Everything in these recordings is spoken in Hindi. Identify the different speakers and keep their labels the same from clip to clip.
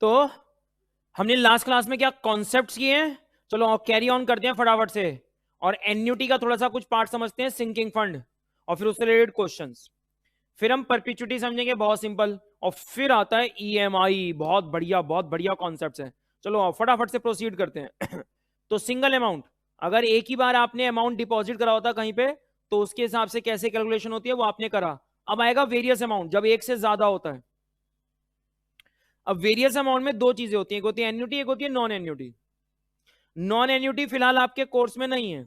Speaker 1: तो हमने लास्ट क्लास में क्या कॉन्सेप्ट्स किए हैं, चलो कैरी ऑन करते हैं फटाफट से, और एन्युटी का थोड़ा सा कुछ पार्ट समझते हैं, सिंकिंग फंड, और फिर उससे रिलेटेड क्वेश्चंस। फिर हम परपेचुइटी समझेंगे, बहुत सिंपल, और फिर आता है ईएमआई, बहुत बढ़िया कॉन्सेप्ट्स हैं। चलो फटाफट से प्रोसीड करते हैं। तो सिंगल अमाउंट, अगर एक ही बार आपने अमाउंट डिपॉजिट करा होता कहीं पे, तो उसके हिसाब से कैसे कैलकुलेशन होती है वो आपने करा। अब आएगा वेरियस अमाउंट, जब एक से ज्यादा होता है। अब वेरियस अमाउंट में दो चीजें होती हैं, एक होती है एन्युटी, एक होती है नॉन एन्युटी। नॉन एन्युटी फिलहाल आपके कोर्स में नहीं है,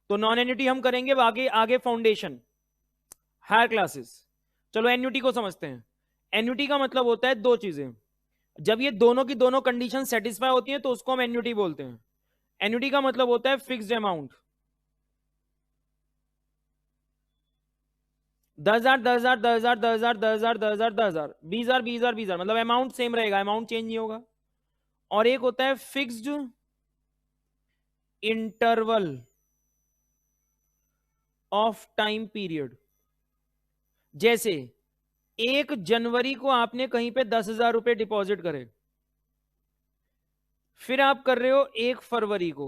Speaker 1: तो नॉन एन्युटी हम करेंगे आगे आगे फाउंडेशन, हायर क्लासेस। चलो एन्युटी को समझते हैं। एन्युटी का मतलब होता है दो चीजें, जब ये दोनों की दोनों कंडीशन सेटिस्फाई होती हैं तो उसको हम एन्युटी बोलते हैं। एन्युटी का मतलब होता है फिक्स्ड अमाउंट, 10,000 10,000 10,000 10,000 10,000 10,000 10,000 20,000 20,000 20,000, मतलब अमाउंट सेम रहेगा, अमाउंट चेंज नहीं होगा। और एक होता है fixed interval of time period. जैसे 1 जनवरी को आपने कहीं पे 10,000 रुपए डिपॉजिट करे, फिर आप कर रहे हो 1 फरवरी को,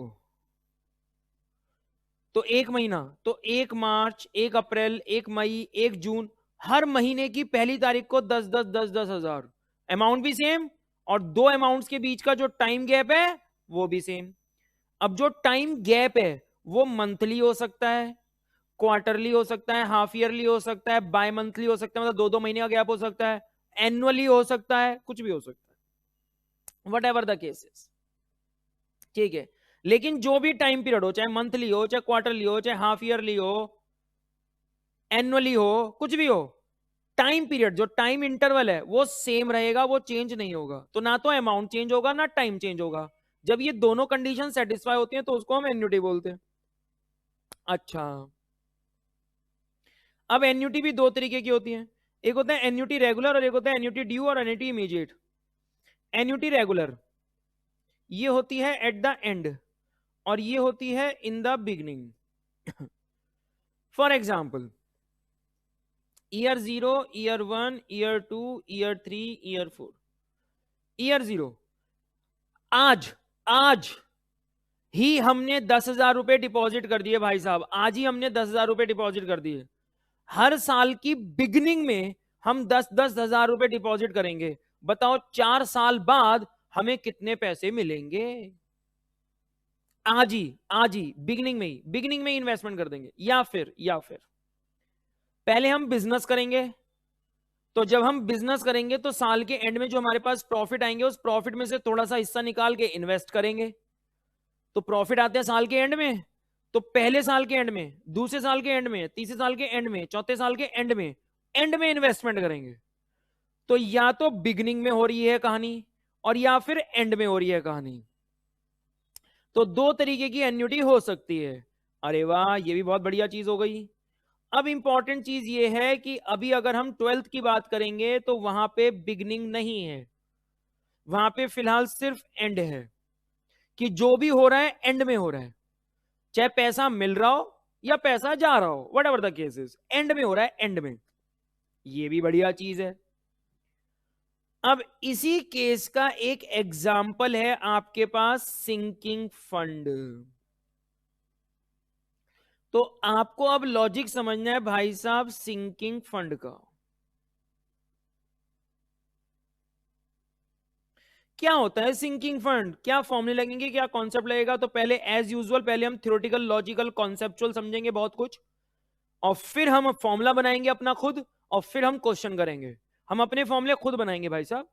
Speaker 1: तो 1 महीना, तो 1 मार्च 1 अप्रैल 1 मई 1 जून, हर महीने की पहली तारीख को 10,000 अमाउंट भी सेम, और दो अमाउंट्स के बीच का जो टाइम गैप है वो भी सेम। अब जो टाइम गैप है वो मंथली हो सकता है, क्वार्टरली हो सकता है, हाफ ईयरली हो सकता है, बाय मंथली हो सकता है, मतलब 2-2 महीने का गैप हो सकता है, एनुअली हो सकता है, कुछ भी हो सकता है, वट एवर द केसेस। ठीक है, लेकिन जो भी टाइम पीरियड हो, चाहे मंथली हो, चाहे क्वार्टरली हो, चाहे हाफ ईयरली हो, एनुअली हो, कुछ भी हो, टाइम पीरियड, जो टाइम इंटरवल है वो सेम रहेगा, वो चेंज नहीं होगा। तो ना तो अमाउंट चेंज होगा ना टाइम चेंज होगा। जब ये दोनों कंडीशन सेटिस्फाई होती हैं तो उसको हम एन्युटी बोलते हैं। अच्छा, अब एन्युटी भी दो तरीके की होती है, एक होता है एन्युटी रेगुलर और एक होता है एन्युटी ड्यू और एन्युटी इमीडिएट। एन्युटी रेगुलर ये होती है एट द एंड, और ये होती है in the beginning. For example, year 0, year 1, year 2, year 3, year 4। Year 0, आज आज ही हमने 10,000 रुपए डिपॉजिट कर दिए भाई साहब, आज ही हमने 10,000 रुपए डिपॉजिट कर दिए। हर साल की बिगनिंग में हम 10,000 रुपए डिपॉजिट करेंगे। बताओ 4 साल बाद हमें कितने पैसे मिलेंगे? आज ही बिगनिंग में इन्वेस्टमेंट कर देंगे, या फिर पहले हम बिजनेस करेंगे। तो जब हम बिजनेस करेंगे तो साल के एंड में जो हमारे पास प्रॉफिट आएंगे, उस प्रॉफिट में से थोड़ा सा हिस्सा निकाल के इन्वेस्ट करेंगे। तो प्रॉफिट आते हैं साल के एंड में, तो पहले साल के एंड में, दूसरे साल के एंड में, तीसरे साल के एंड में, चौथे साल के एंड में इन्वेस्टमेंट करेंगे। तो या तो बिगनिंग में हो रही है कहानी, और या फिर एंड में हो रही है कहानी। तो दो तरीके की एन्युटी हो सकती है। अरे वाह, ये भी बहुत बढ़िया चीज हो गई। अब इंपॉर्टेंट चीज ये है कि अभी अगर हम 12th की बात करेंगे तो वहां पे बिगनिंग नहीं है, वहां पे फिलहाल सिर्फ एंड है, कि जो भी हो रहा है एंड में हो रहा है, चाहे पैसा मिल रहा हो या पैसा जा रहा हो, what ever the cases, and में हो रहा है, एंड में। ये भी बढ़िया चीज है। अब इसी केस का एक एग्जाम्पल है आपके पास, सिंकिंग फंड। तो आपको अब लॉजिक समझना है भाई साहब सिंकिंग फंड का। क्या होता है सिंकिंग फंड, क्या फॉर्मूले लगेंगे, क्या कॉन्सेप्ट लगेगा? तो पहले एज यूजुअल पहले हम थ्योरेटिकल लॉजिकल कॉन्सेप्चुअल समझेंगे बहुत कुछ, और फिर हम फॉर्मूला बनाएंगे अपना खुद, और फिर हम क्वेश्चन करेंगे। हम अपने फॉर्मूले खुद बनाएंगे भाई साहब।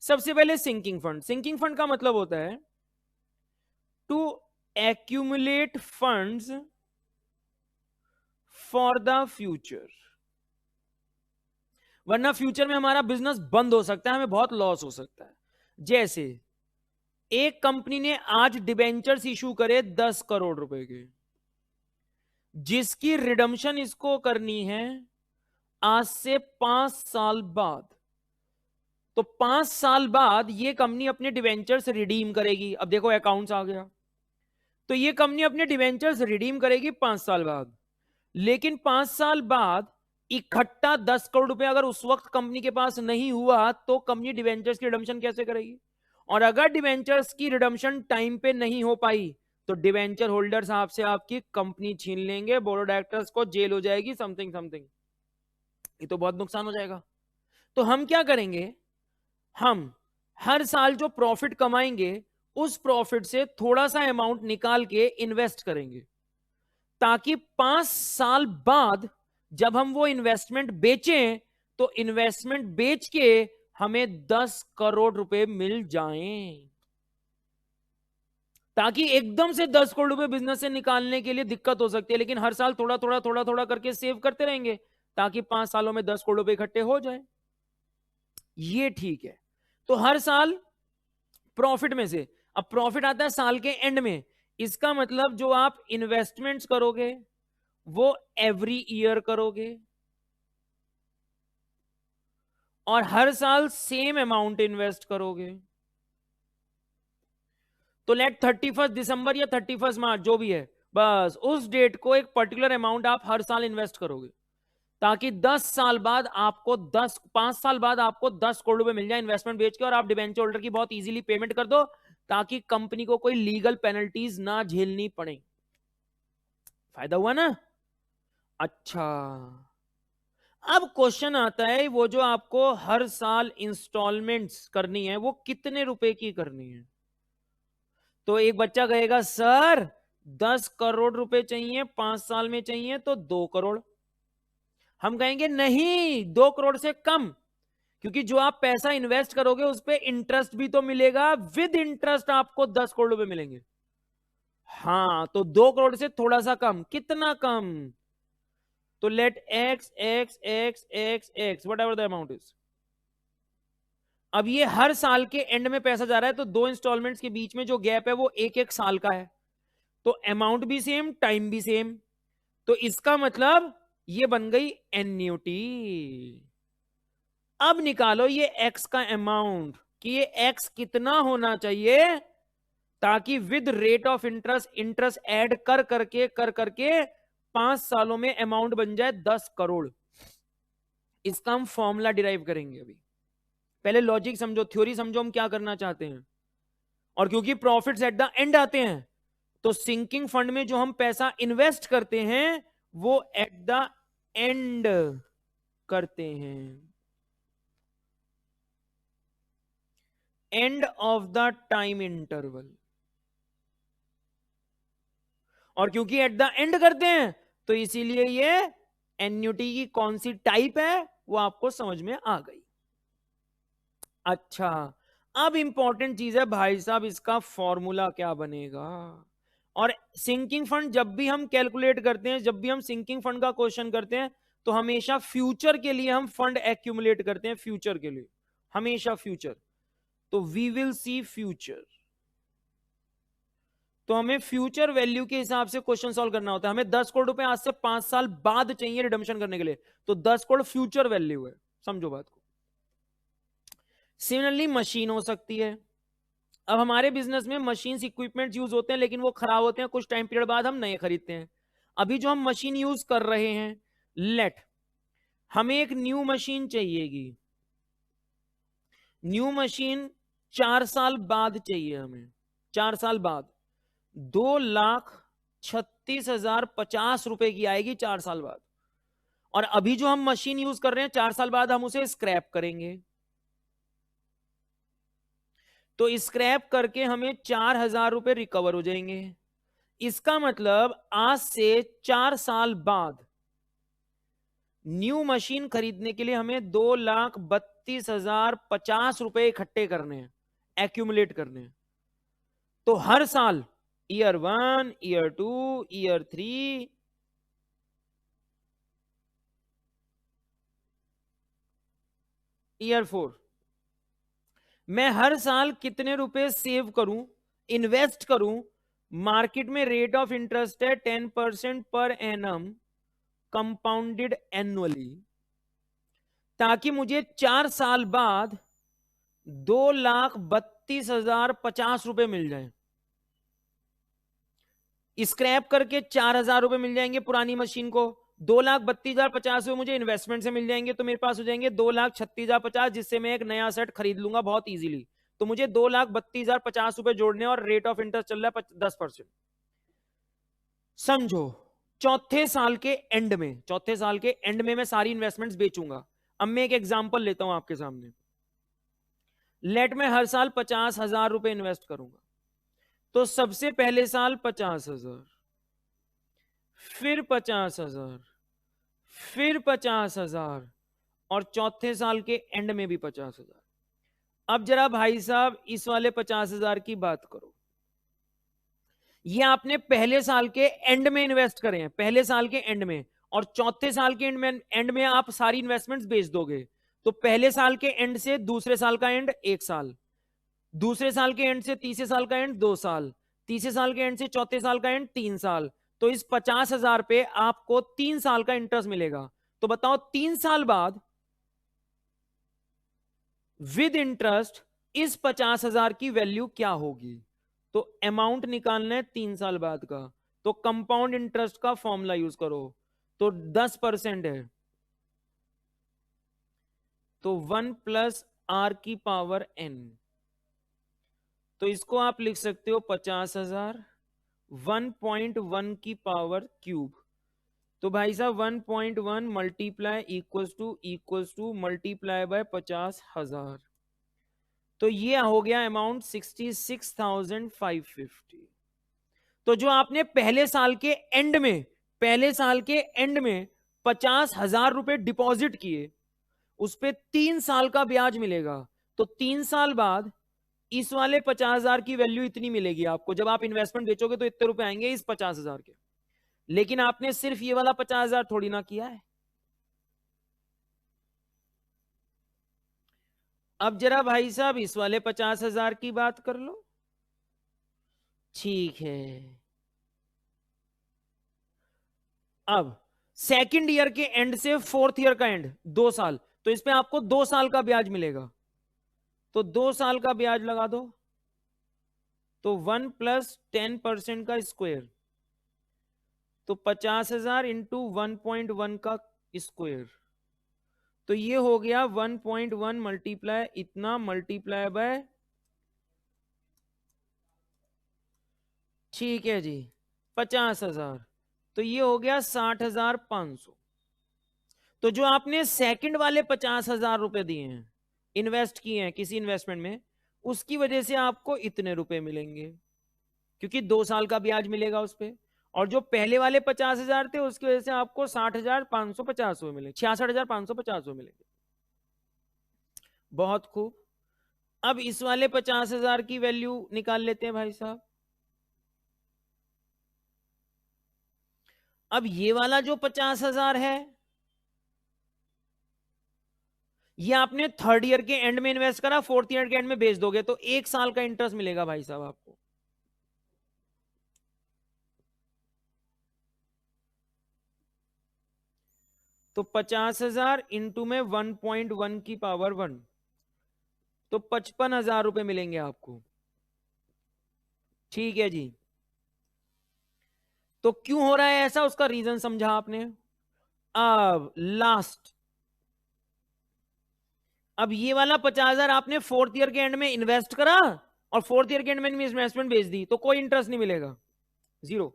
Speaker 1: सबसे पहले सिंकिंग फंड, सिंकिंग फंड का मतलब होता है to accumulate funds for the future. वरना फ्यूचर में हमारा बिजनेस बंद हो सकता है, हमें बहुत लॉस हो सकता है। जैसे एक कंपनी ने आज डिबेंचर्स इशू करे 10 करोड़ रुपए के, जिसकी रिडम्पशन इसको करनी है आज से 5 साल बाद। तो 5 साल बाद ये कंपनी अपने डिवेंचर्स रिडीम करेगी। अब देखो अकाउंट्स आ गया, तो ये कंपनी अपने डिवेंचर्स रिडीम करेगी 5 साल बाद, लेकिन 5 साल बाद इकट्ठा 10 करोड़ रुपए अगर उस वक्त कंपनी के पास नहीं हुआ तो कंपनी डिवेंचर्स की रिडम्पशन कैसे करेगी? और अगर डिवेंचर्स की रिडम्पशन टाइम पे नहीं हो पाई तो डिवेंचर होल्डर्स आपसे आपकी कंपनी छीन लेंगे, बोर्ड ऑफ डायरेक्टर्स को जेल हो जाएगी, समथिंग समथिंग, ये तो बहुत नुकसान हो जाएगा। तो हम क्या करेंगे, हम हर साल जो प्रॉफिट कमाएंगे उस प्रॉफिट से थोड़ा सा अमाउंट निकाल के इन्वेस्ट करेंगे, ताकि 5 साल बाद जब हम वो इन्वेस्टमेंट बेचें तो इन्वेस्टमेंट बेच के हमें 10 करोड़ रुपए मिल जाएं। ताकि एकदम से 10 करोड़ रुपए बिजनेस से निकालने के लिए दिक्कत हो सकती है, लेकिन हर साल थोड़ा थोड़ा थोड़ा थोड़ा करके सेव करते रहेंगे ताकि 5 सालों में 10 करोड़ रुपए इकट्ठे हो जाए। ये ठीक है। तो हर साल प्रॉफिट में से, अब प्रॉफिट आता है साल के एंड में, इसका मतलब जो आप इन्वेस्टमेंट्स करोगे वो एवरी ईयर करोगे और हर साल सेम अमाउंट इन्वेस्ट करोगे। तो लेट 31 दिसंबर या 31 मार्च जो भी है, बस उस डेट को एक पर्टिकुलर अमाउंट आप हर साल इन्वेस्ट करोगे, ताकि 10 साल बाद आपको 5 साल बाद आपको 10 करोड़ रुपए मिल जाए इन्वेस्टमेंट बेच के, और आप डिबेंचर होल्डर की बहुत इजीली पेमेंट कर दो ताकि कंपनी को कोई लीगल पेनल्टीज ना झेलनी पड़े। फायदा हुआ ना? अच्छा, अब क्वेश्चन आता है, वो जो आपको हर साल इंस्टॉलमेंट्स करनी है वो कितने रुपए की करनी है? तो एक बच्चा कहेगा सर 10 करोड़ रुपए चाहिए, 5 साल में चाहिए तो 2 करोड़। हम कहेंगे नहीं, 2 करोड़ से कम, क्योंकि जो आप पैसा इन्वेस्ट करोगे उस पे इंटरेस्ट भी तो मिलेगा, विद इंटरेस्ट आपको 10 करोड़ रुपए मिलेंगे। हाँ, तो 2 करोड़ से थोड़ा सा कम, कितना कम? तो let X X X X X whatever the amount is. अब ये हर साल के एंड में पैसा जा रहा है, तो 2 इंस्टॉलमेंट्स के बीच में जो गैप है वो 1-1 साल का है, तो अमाउंट भी सेम, टाइम भी सेम, तो इसका मतलब ये बन गई एन्युटी। अब निकालो ये एक्स का अमाउंट, कि ये एक्स कितना होना चाहिए ताकि with rate of interest add कर करके 5 सालों में अमाउंट बन जाए 10 करोड़। इसका हम फॉर्मूला डिराइव करेंगे। अभी पहले लॉजिक समझो, थ्योरी समझो, हम क्या करना चाहते हैं। और क्योंकि प्रॉफिट्स एट द एंड आते हैं तो सिंकिंग फंड में जो हम पैसा इन्वेस्ट करते हैं वो एट द एंड करते हैं, end of the time interval. और क्योंकि एट द एंड करते हैं तो इसीलिए ये एन्युटी की कौन सी टाइप है वो आपको समझ में आ गई। अच्छा, अब इंपॉर्टेंट चीज है भाई साहब, इसका फॉर्मूला क्या बनेगा? और सिंकिंग फंड जब भी हम कैलकुलेट करते हैं, जब भी हम सिंकिंग फंड का क्वेश्चन करते हैं तो हमेशा फ्यूचर के लिए हम फंड एक्यूमुलेट करते हैं, फ्यूचर के लिए, हमेशा फ्यूचर। तो वी विल सी फ्यूचर, तो हमें फ्यूचर वैल्यू के हिसाब से क्वेश्चन सॉल्व करना होता है। हमें 10 करोड़ रुपए आज से 5 साल बाद चाहिए रिडम्पशन करने के लिए, तो 10 करोड़ फ्यूचर वैल्यू है, समझो बात को। सिमिलरली मशीन हो सकती है। अब हमारे बिजनेस में मशीन्स इक्विपमेंट्स यूज होते हैं, लेकिन वो खराब होते हैं, कुछ टाइम पीरियड बाद हम नए खरीदते हैं। अभी जो हम मशीन यूज कर रहे हैं, लेट हमें एक न्यू मशीन चाहिएगी, न्यू मशीन 4 साल बाद चाहिए हमें, 4 साल बाद 2,36,050 रुपए की आएगी 4 साल बाद। और अभी जो हम मशीन यूज कर रहे हैं 4 साल बाद हम उसे स्क्रैप करेंगे, तो स्क्रैप करके हमें 4,000 रुपए रिकवर हो जाएंगे। इसका मतलब आज से 4 साल बाद न्यू मशीन खरीदने के लिए हमें 2,32,050 रुपए इकट्ठे करने हैं, एक्यूमुलेट करने हैं। तो हर साल ईयर 1, ईयर 2, ईयर 3, ईयर 4, मैं हर साल कितने रुपए सेव करूं, इन्वेस्ट करूं। मार्केट में रेट ऑफ इंटरेस्ट है 10% पर एनम कंपाउंडेड एनुअली, ताकि मुझे 4 साल बाद 2,32,050 रुपए मिल जाए। स्क्रैप करके 4,000 रुपए मिल जाएंगे पुरानी मशीन को, 2,32,050 मुझे इन्वेस्टमेंट से मिल जाएंगे, तो मेरे पास हो जाएंगे 2,36,050, जिससे मैं एक नया सेट खरीद लूंगा बहुत इजीली। तो मुझे 2,32,050 रुपए जोड़ने, और रेट ऑफ इंटरेस्ट चल रहा है 10%। समझो, चौथे साल के एंड में मैं सारी इन्वेस्टमेंट्स बेचूंगा। अब मैं एक एग्जांपल लेता हूं आपके सामने। लेट मैं हर साल 50,000 रुपए इन्वेस्ट करूंगा। तो सबसे पहले साल 50,000, फिर 50,000, फिर 50,000, और चौथे साल के एंड में भी 50,000। अब जरा भाई साहब इस वाले 50,000 की बात करो। ये आपने पहले साल के एंड में इन्वेस्ट करे हैं, पहले साल के एंड में, और चौथे साल के एंड में आप सारी इन्वेस्टमेंट्स बेच दोगे। तो पहले साल के एंड से दूसरे साल का एंड 1 साल, दूसरे साल के एंड से तीसरे साल का एंड 2 साल, तीसरे साल के एंड से चौथे साल का एंड 3 साल। तो इस 50,000 पे आपको 3 साल का इंटरेस्ट मिलेगा। तो बताओ 3 साल बाद विद इंटरेस्ट इस 50,000 की वैल्यू क्या होगी? तो अमाउंट निकालना है 3 साल बाद का, तो कंपाउंड इंटरेस्ट का फॉर्मूला यूज करो। तो 10% है, तो 1 प्लस आर की पावर n। तो इसको आप लिख सकते हो 50,000 1.1 की पावर क्यूब। तो भाई साहब 1.1 multiply equals to multiply by 50,000। तो ये हो गया अमाउंट 66,550। तो जो आपने पहले साल के एंड में 50,000 रुपए डिपॉजिट किए, उस पे 3 साल का ब्याज मिलेगा। तो 3 साल बाद इस वाले 50,000 की वैल्यू इतनी मिलेगी आपको। जब आप इन्वेस्टमेंट बेचोगे तो इतने रुपए आएंगे इस 50,000 के। लेकिन आपने सिर्फ ये वाला 50,000 थोड़ी ना किया है। अब जरा भाई साहब इस वाले 50,000 की बात कर लो। ठीक है, अब सेकंड ईयर के एंड से फोर्थ ईयर का एंड 2 साल, तो इसमें आपको 2 साल का ब्याज मिलेगा। तो 2 साल का ब्याज लगा दो, तो 1 प्लस 10% का स्क्वायर, तो 50,000 इंटू 1.1 का स्क्वायर। तो ये हो गया 1.1 मल्टीप्लाई इतना मल्टीप्लाई बाय, ठीक है जी, 50,000। तो ये हो गया 60,500। तो जो आपने सेकंड वाले 50,000 रुपए दिए हैं, इन्वेस्ट किए हैं किसी इन्वेस्टमेंट में, उसकी वजह से आपको इतने रुपए मिलेंगे, क्योंकि 2 साल का ब्याज मिलेगा उस पर। और जो पहले वाले 50,000 थे उसकी वजह से आपको 60,550 मिले, 66,550 मिलेंगे। बहुत खूब। अब इस वाले 50,000 की वैल्यू निकाल लेते हैं भाई साहब। अब ये वाला जो 50,000 है, ये आपने थर्ड ईयर के एंड में इन्वेस्ट करा, फोर्थ ईयर के एंड में बेच दोगे, तो 1 साल का इंटरेस्ट मिलेगा भाई साहब आपको। तो 50,000 इंटू में 1.1 की पावर 1, तो 55,000 रुपए मिलेंगे आपको। ठीक है जी। तो क्यों हो रहा है ऐसा, उसका रीजन समझा आपने। अब लास्ट, अब ये वाला 50,000 आपने फोर्थ ईयर के एंड में इन्वेस्ट करा, और फोर्थ ईयर के एंड में इन्वेस्टमेंट बेच दी, तो कोई इंटरेस्ट नहीं मिलेगा, 0।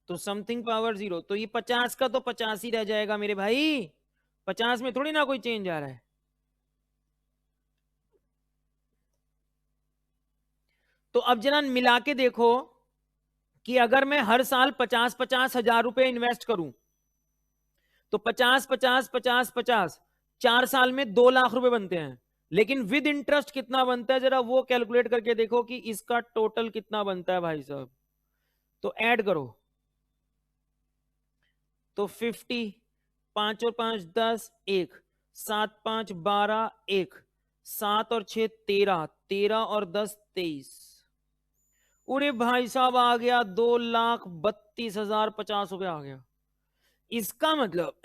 Speaker 1: तो समथिंग पावर 0, तो ये 50 का तो 50 ही रह जाएगा मेरे भाई, 50 में थोड़ी ना कोई चेंज आ रहा है। तो अब जरा मिला के देखो कि अगर मैं हर साल 50,000 रुपए इन्वेस्ट करूं, तो 50,000 4 साल में 2 लाख रुपए बनते हैं। लेकिन विद इंटरेस्ट कितना बनता है, जरा वो कैलकुलेट करके देखो कि इसका टोटल कितना बनता है भाई साहब। तो ऐड करो, तो 50, 5 और 5 10, 1, 7 5 12, 1, 7 और 6 13, 13 और 10 23। अरे भाई साहब आ गया 2,32,050 रुपए आ गया। इसका मतलब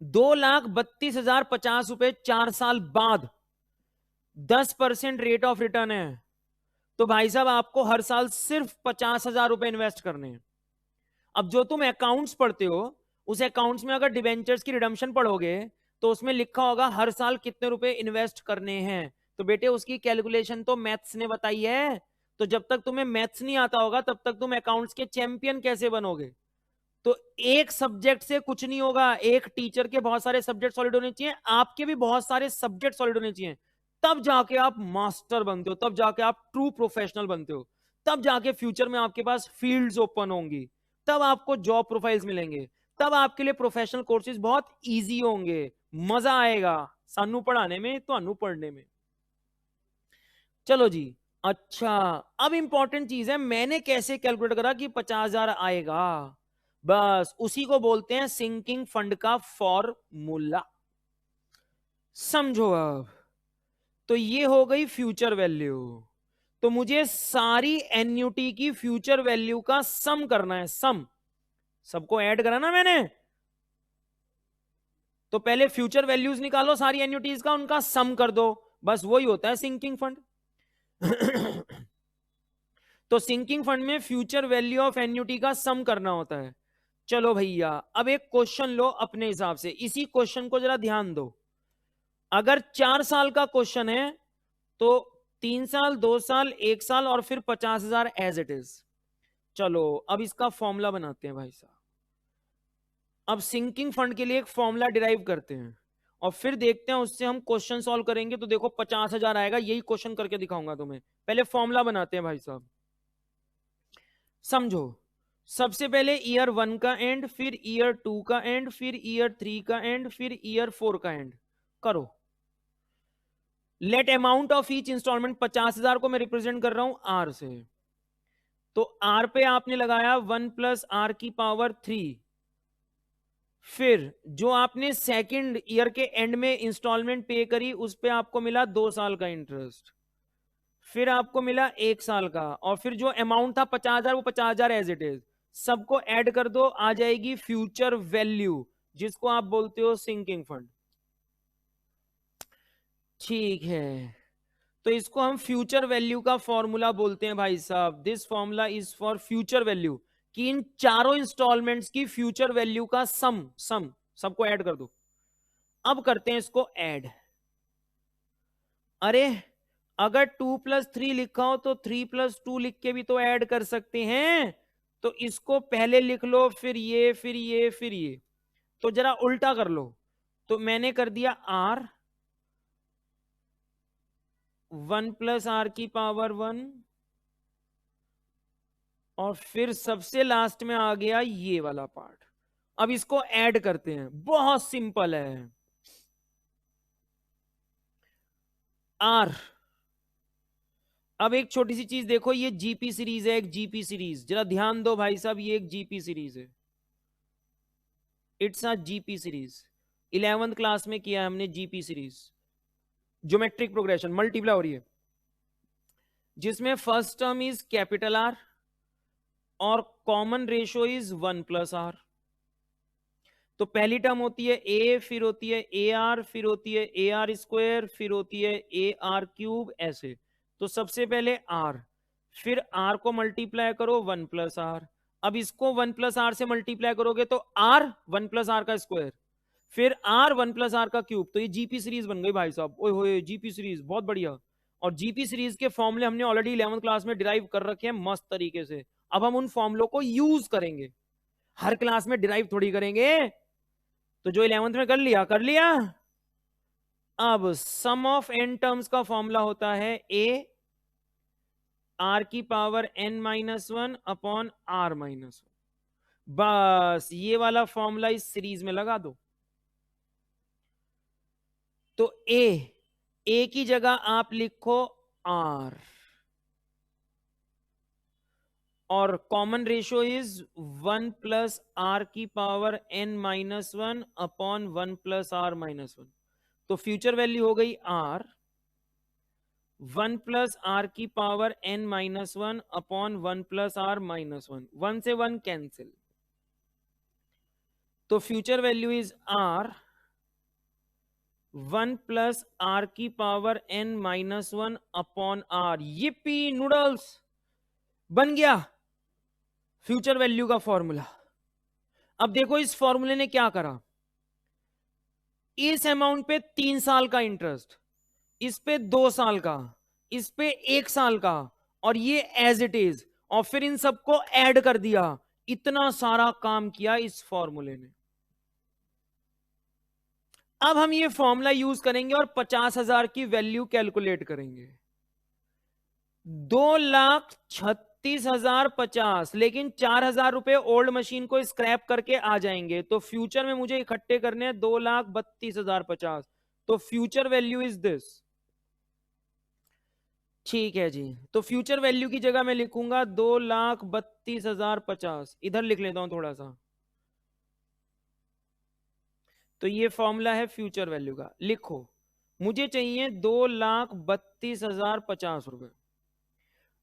Speaker 1: 2,32,050 रुपए 4 साल बाद 10% रेट ऑफ रिटर्न है, तो भाई साहब आपको हर साल सिर्फ 50,000 रुपए इन्वेस्ट करने हैं। अब जो तुम अकाउंट्स पढ़ते हो, उस अकाउंट्स में अगर डिबेंचर्स की रिडम्पशन पढ़ोगे तो उसमें लिखा होगा हर साल कितने रुपए इन्वेस्ट करने हैं। तो बेटे उसकी कैलकुलेशन तो मैथ्स ने बताई है। तो जब तक तुम्हें मैथ्स नहीं आता होगा तब तक तुम अकाउंट्स के चैंपियन कैसे बनोगे? तो एक सब्जेक्ट से कुछ नहीं होगा, एक टीचर के बहुत सारे सब्जेक्ट सॉलिड होने चाहिए, आपके भी बहुत सारे सब्जेक्ट सॉलिड होने चाहिए, तब जाके आप मास्टर बनते हो, तब जाके आप ट्रू प्रोफेशनल बनते हो, तब जाके फ्यूचर में आपके पास फील्ड्स ओपन होंगी, तब आपको जॉब प्रोफाइल्स मिलेंगे, तब आपके लिए प्रोफेशनल कोर्सेज बहुत इजी होंगे, मजा आएगा सानू पढ़ाने में, तो पढ़ने में। चलो जी, अच्छा अब इंपॉर्टेंट चीज है, मैंने कैसे कैलकुलेट करा कि 50,000 आएगा? बस उसी को बोलते हैं सिंकिंग फंड का फॉर्मूला। समझो अब, तो ये हो गई फ्यूचर वैल्यू। तो मुझे सारी एन्युटी की फ्यूचर वैल्यू का सम करना है, सम। सबको ऐड करा ना मैंने, तो पहले फ्यूचर वैल्यूज निकालो सारी एन्युटीज का, उनका सम कर दो, बस वही होता है सिंकिंग फंड। तो सिंकिंग फंड में फ्यूचर वैल्यू ऑफ एन्युटी का सम करना होता है। चलो भैया, अब एक क्वेश्चन लो अपने हिसाब से, इसी क्वेश्चन को जरा ध्यान दो। अगर 4 साल का क्वेश्चन है तो 3 साल, 2 साल, 1 साल और फिर 50,000 एज इट इज। चलो अब इसका फॉर्मूला बनाते हैं भाई साहब। अब सिंकिंग फंड के लिए एक फॉर्मूला डिराइव करते हैं और फिर देखते हैं उससे हम क्वेश्चन सॉल्व करेंगे तो देखो 50,000 आएगा, यही क्वेश्चन करके दिखाऊंगा तुम्हें। पहले फॉर्मूला बनाते हैं भाई साहब, समझो। सबसे पहले ईयर 1 का एंड, फिर ईयर 2 का एंड, फिर ईयर 3 का एंड, फिर ईयर 4 का एंड करो। Let amount of each instalment, 50,000 को मैं रिप्रेजेंट कर रहा हूं आर से, तो आर पे आपने लगाया 1 प्लस आर की पावर 3। फिर जो आपने सेकंड ईयर के एंड में इंस्टॉलमेंट पे करी उस पे आपको मिला 2 साल का इंटरेस्ट, फिर आपको मिला 1 साल का, और फिर जो अमाउंट था 50,000 वो 50,000 एज इट इज, सबको ऐड कर दो, आ जाएगी फ्यूचर वैल्यू, जिसको आप बोलते हो सिंकिंग फंड। ठीक है, तो इसको हम फ्यूचर वैल्यू का फॉर्मूला बोलते हैं भाई साहब। This formula is for future value, कि इन चारों इंस्टॉलमेंट्स की फ्यूचर वैल्यू का सम सबको ऐड कर दो। अब करते हैं इसको ऐड। अरे अगर 2 प्लस 3 लिखा हो तो 3 प्लस 2 लिख के भी तो ऐड कर सकते हैं, तो इसको पहले लिख लो, फिर ये, फिर ये, फिर ये, तो जरा उल्टा कर लो। तो मैंने कर दिया आर 1 प्लस आर की पावर 1, और फिर सबसे लास्ट में आ गया ये वाला पार्ट। अब इसको ऐड करते हैं, बहुत सिंपल है। आर, अब एक छोटी सी चीज देखो, ये जीपी सीरीज है, एक जीपी सीरीज, जरा ध्यान दो भाई साहब, ये एक जीपी सीरीज है, it's a GP series. 11th class में किया हमने GP series, geometric progression, multiply हो रही है, जिसमें first term is capital R और common ratio is 1 plus R. तो पहली टर्म होती है ए, फिर होती है ए आर, फिर होती है ए आर स्क्वायर, फिर होती है ए आर क्यूब, ऐसे। तो सबसे पहले आर, फिर आर को मल्टीप्लाई करो 1 प्लस आर, अब इसको 1 प्लस आर से मल्टीप्लाई करोगे तो आर 1 प्लस आर का स्क्वायर, फिर आर 1 प्लस आर का क्यूब। तो ये जीपी सीरीज बन गई भाई साहब, ओए होए जीपी सीरीज बहुत बढ़िया। और जीपी सीरीज के फॉर्मूले हमने ऑलरेडी 11th क्लास में डिराइव कर रखे हैं मस्त तरीके से, अब हम उन फॉर्मूलों को यूज करेंगे, हर क्लास में डिराइव थोड़ी करेंगे। तो जो 11th में कर लिया कर लिया। अब सम ऑफ एन टर्म्स का फॉर्मूला होता है ए आर की power N minus 1 upon R minus 1, बस ये वाला फॉर्मूला इस सीरीज में लगा दो। तो ए की जगह आप लिखो आर, और common ratio is 1 plus R की power N minus 1 upon 1 plus R minus 1। तो फ्यूचर वैल्यू हो गई आर 1 प्लस आर की power N minus 1 upon 1 plus R minus 1, 1 से 1 कैंसिल, तो future value is R 1 plus R की power n minus 1 upon R. yippee noodles, बन गया फ्यूचर वैल्यू का फॉर्मूला। अब देखो इस फॉर्मूले ने क्या करा, इस अमाउंट पे 3 साल का इंटरेस्ट, इस पे 2 साल का, इस पे 1 साल का, और ये एज इट इज, और फिर इन सबको ऐड कर दिया। इतना सारा काम किया इस फॉर्मूले ने। अब हम ये फॉर्मूला यूज करेंगे और 50,000 की वैल्यू कैलकुलेट करेंगे। 2,36,050, लेकिन 4,000 रुपए ओल्ड मशीन को स्क्रैप करके आ जाएंगे, तो फ्यूचर में मुझे इकट्ठे करने हैं 2,32,050। तो फ्यूचर वैल्यू इज दिस। ठीक है जी, तो फ्यूचर वैल्यू की जगह मैं लिखूंगा 2,32,050। इधर लिख लेता हूं थोड़ा सा। तो ये फॉर्मूला है फ्यूचर वैल्यू का, लिखो मुझे चाहिए 2,32,050 रुपए।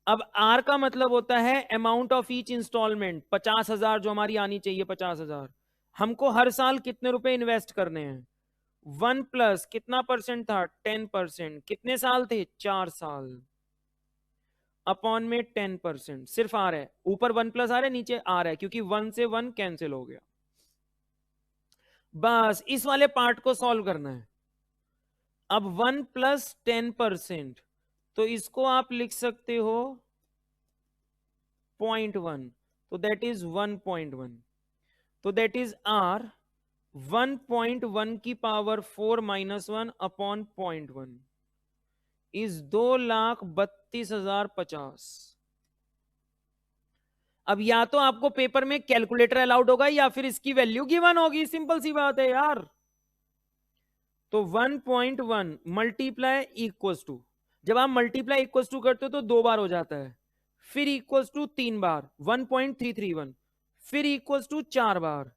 Speaker 1: अब आर का मतलब होता है अमाउंट ऑफ ईच इंस्टॉलमेंट, 50,000 जो हमारी आनी चाहिए 50,000। हमको हर साल कितने रुपए इन्वेस्ट करने हैं, 1 प्लस कितना परसेंट था, 10%। कितने साल थे, 4 साल, अपॉन में 10%। सिर्फ आ रहा है, ऊपर 1 प्लस आ रहा है, नीचे आ रहा है, क्योंकि 1 से 1 कैंसिल हो गया। बस इस वाले पार्ट को सॉल्व करना है। अब 1 प्लस 10%, तो इसको आप लिख सकते हो 0.1, तो दैट इज 1.1। तो दैट इज आर 1.1 की पावर 4 माइनस 1 अपॉन 0.1 इज 2,32,050। अब या तो आपको पेपर में कैलकुलेटर अलाउड होगा या फिर इसकी वैल्यू गिवन होगी, सिंपल सी बात है यार। तो 1.1 मल्टीप्लाई इक्वल्स टू, जब आप मल्टीप्लाई इक्वल्स टू करते हो तो 2 बार हो जाता है, फिर इक्वल्स टू 3 बार 1.331, फिर इक्वल्स टू 4 बार।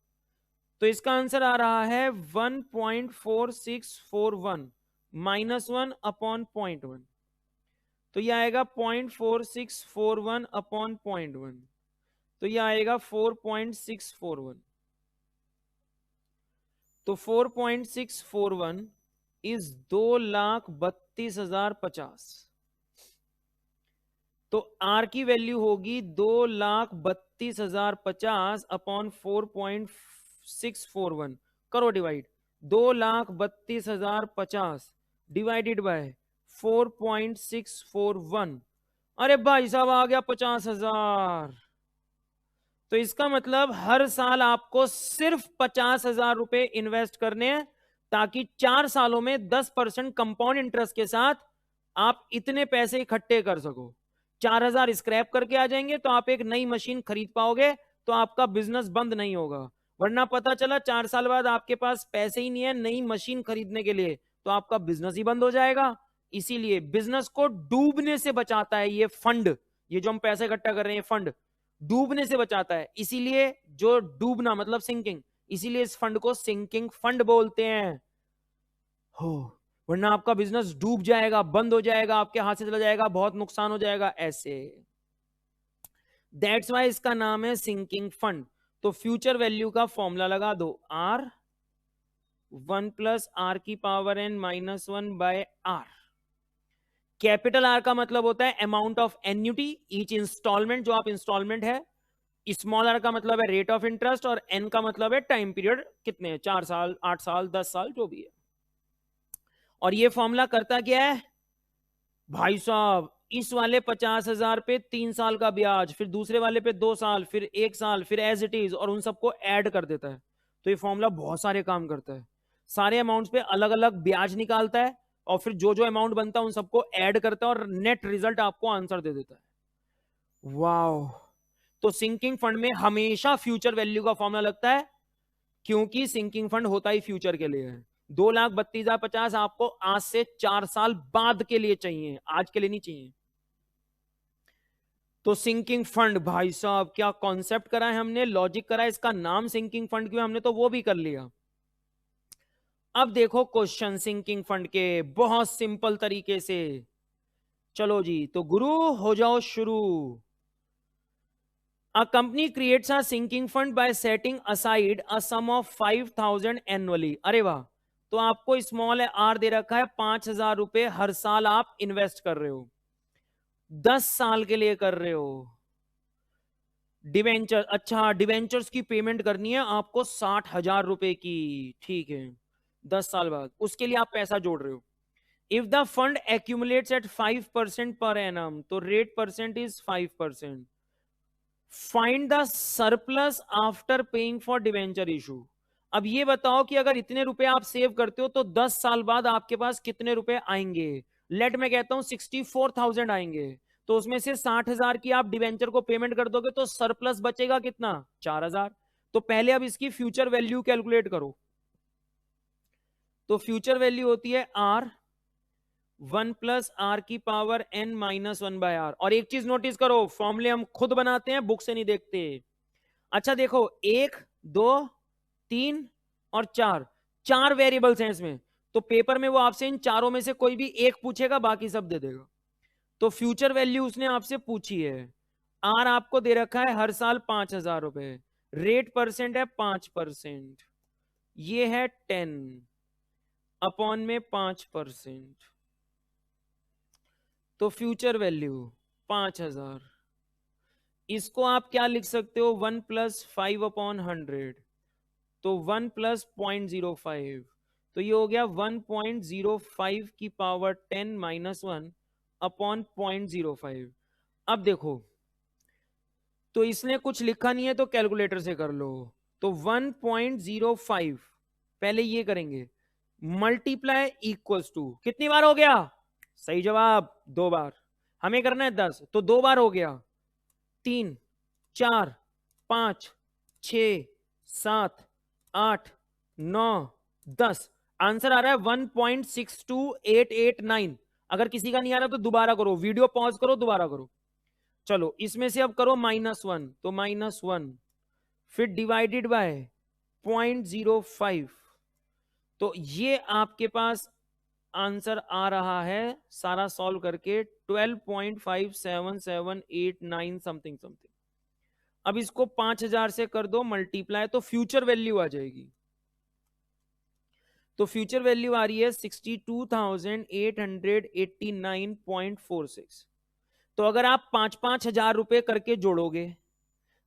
Speaker 1: तो इसका आंसर आ रहा है 1.4641 माइनस 1 अपॉन 0.1। तो यह आएगा 0.4641 अपॉन 0.1, तो यह आएगा 4.641। तो 4.641 इज 2,32,050। तो आर की वैल्यू होगी 2,32,050 अपॉन 4.641। करो डिवाइड, 2,32,050 डिवाइडेड बाय 4.641। अरे भाई साहब आ गया 50,000। तो इसका मतलब हर साल आपको सिर्फ 50,000 रुपए इन्वेस्ट करने हैं, ताकि 4 सालों में 10% कंपाउंड इंटरेस्ट के साथ आप इतने पैसे इकट्ठे कर सको। 4,000 स्क्रैप करके आ जाएंगे तो आप एक नई मशीन खरीद पाओगे, तो आपका बिजनेस बंद नहीं होगा। वरना पता चला 4 साल बाद आपके पास पैसे ही नहीं है नई मशीन खरीदने के लिए, तो आपका बिजनेस ही बंद हो जाएगा। इसीलिए बिजनेस को डूबने से बचाता है ये फंड, ये जो हम पैसे इकट्ठा कर रहे हैं फंड डूबने से बचाता है। इसीलिए जो डूबना मतलब सिंकिंग, इसीलिए इस फंड को सिंकिंग फंड बोलते हैं। हो, वरना आपका बिजनेस डूब जाएगा, बंद हो जाएगा, आपके हाथ से चला जाएगा, बहुत नुकसान हो जाएगा ऐसे। दैट्स वाई इसका नाम है सिंकिंग फंड। तो फ्यूचर वैल्यू का फॉर्मूला लगा दो, आर 1 प्लस आर की power N minus 1 by R. Capital R का मतलब होता है amount of annuity, each instalment जो आप इंस्टॉलमेंट है। स्मॉल आर का मतलब है रेट ऑफ इंटरेस्ट, और एन का मतलब है टाइम पीरियड, कितने, 4 साल, 8 साल, 10 साल, जो भी है। और ये फॉर्मूला करता क्या है भाई साहब, इस वाले 50,000 पे 3 साल का ब्याज, फिर दूसरे वाले पे 2 साल, फिर 1 साल, फिर एज इट इज, और उन सबको ऐड कर देता है। तो ये फॉर्मूला बहुत सारे काम करता है, सारे अमाउंट्स पे अलग अलग ब्याज निकालता है, और फिर जो जो अमाउंट बनता है उन सबको ऐड करता है, और नेट रिजल्ट आपको आंसर दे देता है। वाओ। तो सिंकिंग फंड में हमेशा फ्यूचर वैल्यू का फॉर्मूला लगता है, क्योंकि सिंकिंग फंड होता ही फ्यूचर के लिए है। 2,32,050 आपको आज से 4 साल बाद के लिए चाहिए, आज के लिए नहीं चाहिए। तो सिंकिंग फंड, भाई साहब क्या कॉन्सेप्ट करा है हमने, लॉजिक करा है, इसका नाम सिंकिंग फंड क्यों, हमने तो वो भी कर लिया। अब देखो क्वेश्चन सिंकिंग फंड के बहुत सिंपल तरीके से। चलो जी, तो गुरु हो जाओ शुरू। A company creates a sinking fund by setting aside a sum of 5,000 annually. अरे वाह, तो आपको स्मॉल आर दे रखा है 5,000 रुपए हर साल आप इन्वेस्ट कर रहे हो, 10 साल के लिए कर रहे हो। डिवेंचर, अच्छा डिवेंचर्स की पेमेंट करनी है आपको 60,000 रुपए की, ठीक है, 10 साल बाद उसके लिए आप पैसा जोड़ रहे हो। If the fund accumulates at 5% पर एनम, तो rate percent is 5%। Find the surplus after paying for debenture issue. अब ये बताओ कि अगर इतने रुपए आप सेव करते हो तो 10 साल बाद आपके पास कितने रुपए आएंगे। लेट मैं कहता हूं 64,000 आएंगे, तो उसमें से 60,000 की आप डिवेंचर को पेमेंट कर दोगे तो सरप्लस बचेगा कितना, 4,000। तो पहले अब इसकी फ्यूचर वैल्यू कैलकुलेट करो। तो फ्यूचर वैल्यू होती है आर 1 + r⁻n-1/r। और एक चीज नोटिस करो, फॉर्मूले हम खुद बनाते हैं, बुक से नहीं देखते। अच्छा देखो 1 2 3 और 4, 4 वेरिएबल्स हैं इसमें, तो पेपर में वो आपसे इन चारों में से कोई भी एक पूछेगा, बाकी सब दे देगा। तो फ्यूचर वैल्यू उसने आपसे पूछी है, आर आपको दे रखा है हर साल 5,000 रुपए, रेट परसेंट है 5%, ये है 10 में 5%। तो फ्यूचर वैल्यू 5,000, इसको आप क्या लिख सकते हो, 1 + 5/100, तो 1 + 0.05, तो ये हो गया 1.05 की पावर 10 - 1/0.05। अब देखो, तो इसने कुछ लिखा नहीं है तो कैलकुलेटर से कर लो। तो 1.05 पहले ये करेंगे, मल्टीप्लाई इक्वल्स टू, कितनी बार हो गया, सही जवाब 2 बार। हमें करना है 10, तो 2 बार हो गया, 3 4 5 6 7 8 9 10, आंसर आ रहा है 1.62889। अगर किसी का नहीं आ रहा तो दोबारा करो, वीडियो पॉज करो, दोबारा करो। चलो इसमें से अब करो -1, तो -1 फिर डिवाइडेड बाय 0.05, तो ये आपके पास आंसर आ रहा है सारा सॉल्व करके 12.5778 समथिंग समथिंग। अब इसको 5,000 से कर दो मल्टीप्लाई, तो फ्यूचर वैल्यू आ जाएगी। तो फ्यूचर वैल्यू आ रही है 62,889.46। तो अगर आप 5,000 रुपए करके जोड़ोगे,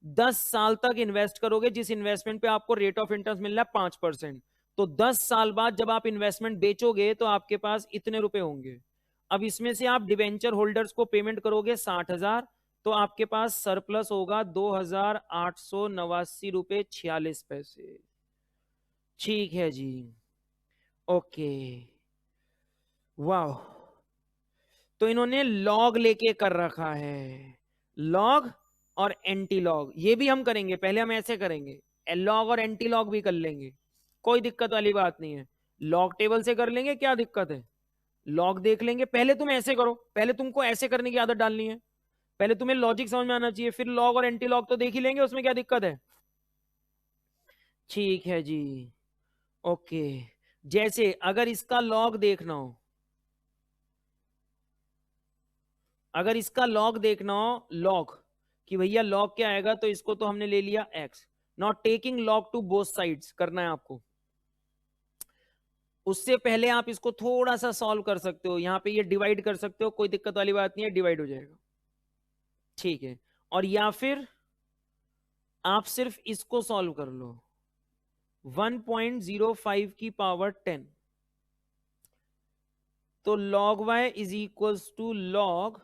Speaker 1: 10 साल तक इन्वेस्ट करोगे, जिस इन्वेस्टमेंट पे आपको रेट ऑफ इंटरेस्ट मिल रहा है 5%, तो 10 साल बाद जब आप इन्वेस्टमेंट बेचोगे तो आपके पास इतने रुपए होंगे। अब इसमें से आप डिवेंचर होल्डर्स को पेमेंट करोगे 60,000, तो आपके पास सरप्लस होगा 2,889 रुपए 46 पैसे। ठीक है जी, ओके, वाह। तो इन्होंने लॉग लेके कर रखा है, लॉग और एंटी लॉग, ये भी हम करेंगे, पहले हम ऐसे करेंगे, लॉग और एंटी लॉग भी कर लेंगे, कोई दिक्कत वाली बात नहीं है। लॉग टेबल से कर लेंगे, क्या दिक्कत है, लॉग देख लेंगे। पहले तुम ऐसे करो, पहले तुमको ऐसे करने की आदत डालनी है, पहले तुम्हें लॉजिक समझ में आना चाहिए, फिर लॉग और एंटी लॉग तो देख ही लेंगे, उसमें क्या दिक्कत है। ठीक है जी, ओके। जैसे अगर इसका लॉग देखना हो, अगर इसका लॉग देखना हो, लॉग कि भैया लॉग क्या आएगा, तो इसको तो हमने ले लिया x, not taking log to both sides करना है आपको। उससे पहले आप इसको थोड़ा सा सॉल्व कर सकते हो, यहां पे ये डिवाइड कर सकते हो, कोई दिक्कत वाली बात नहीं है, डिवाइड हो जाएगा, ठीक है। और या फिर आप सिर्फ इसको सॉल्व कर लो, 1.05 की पावर 10, तो log y is equals to log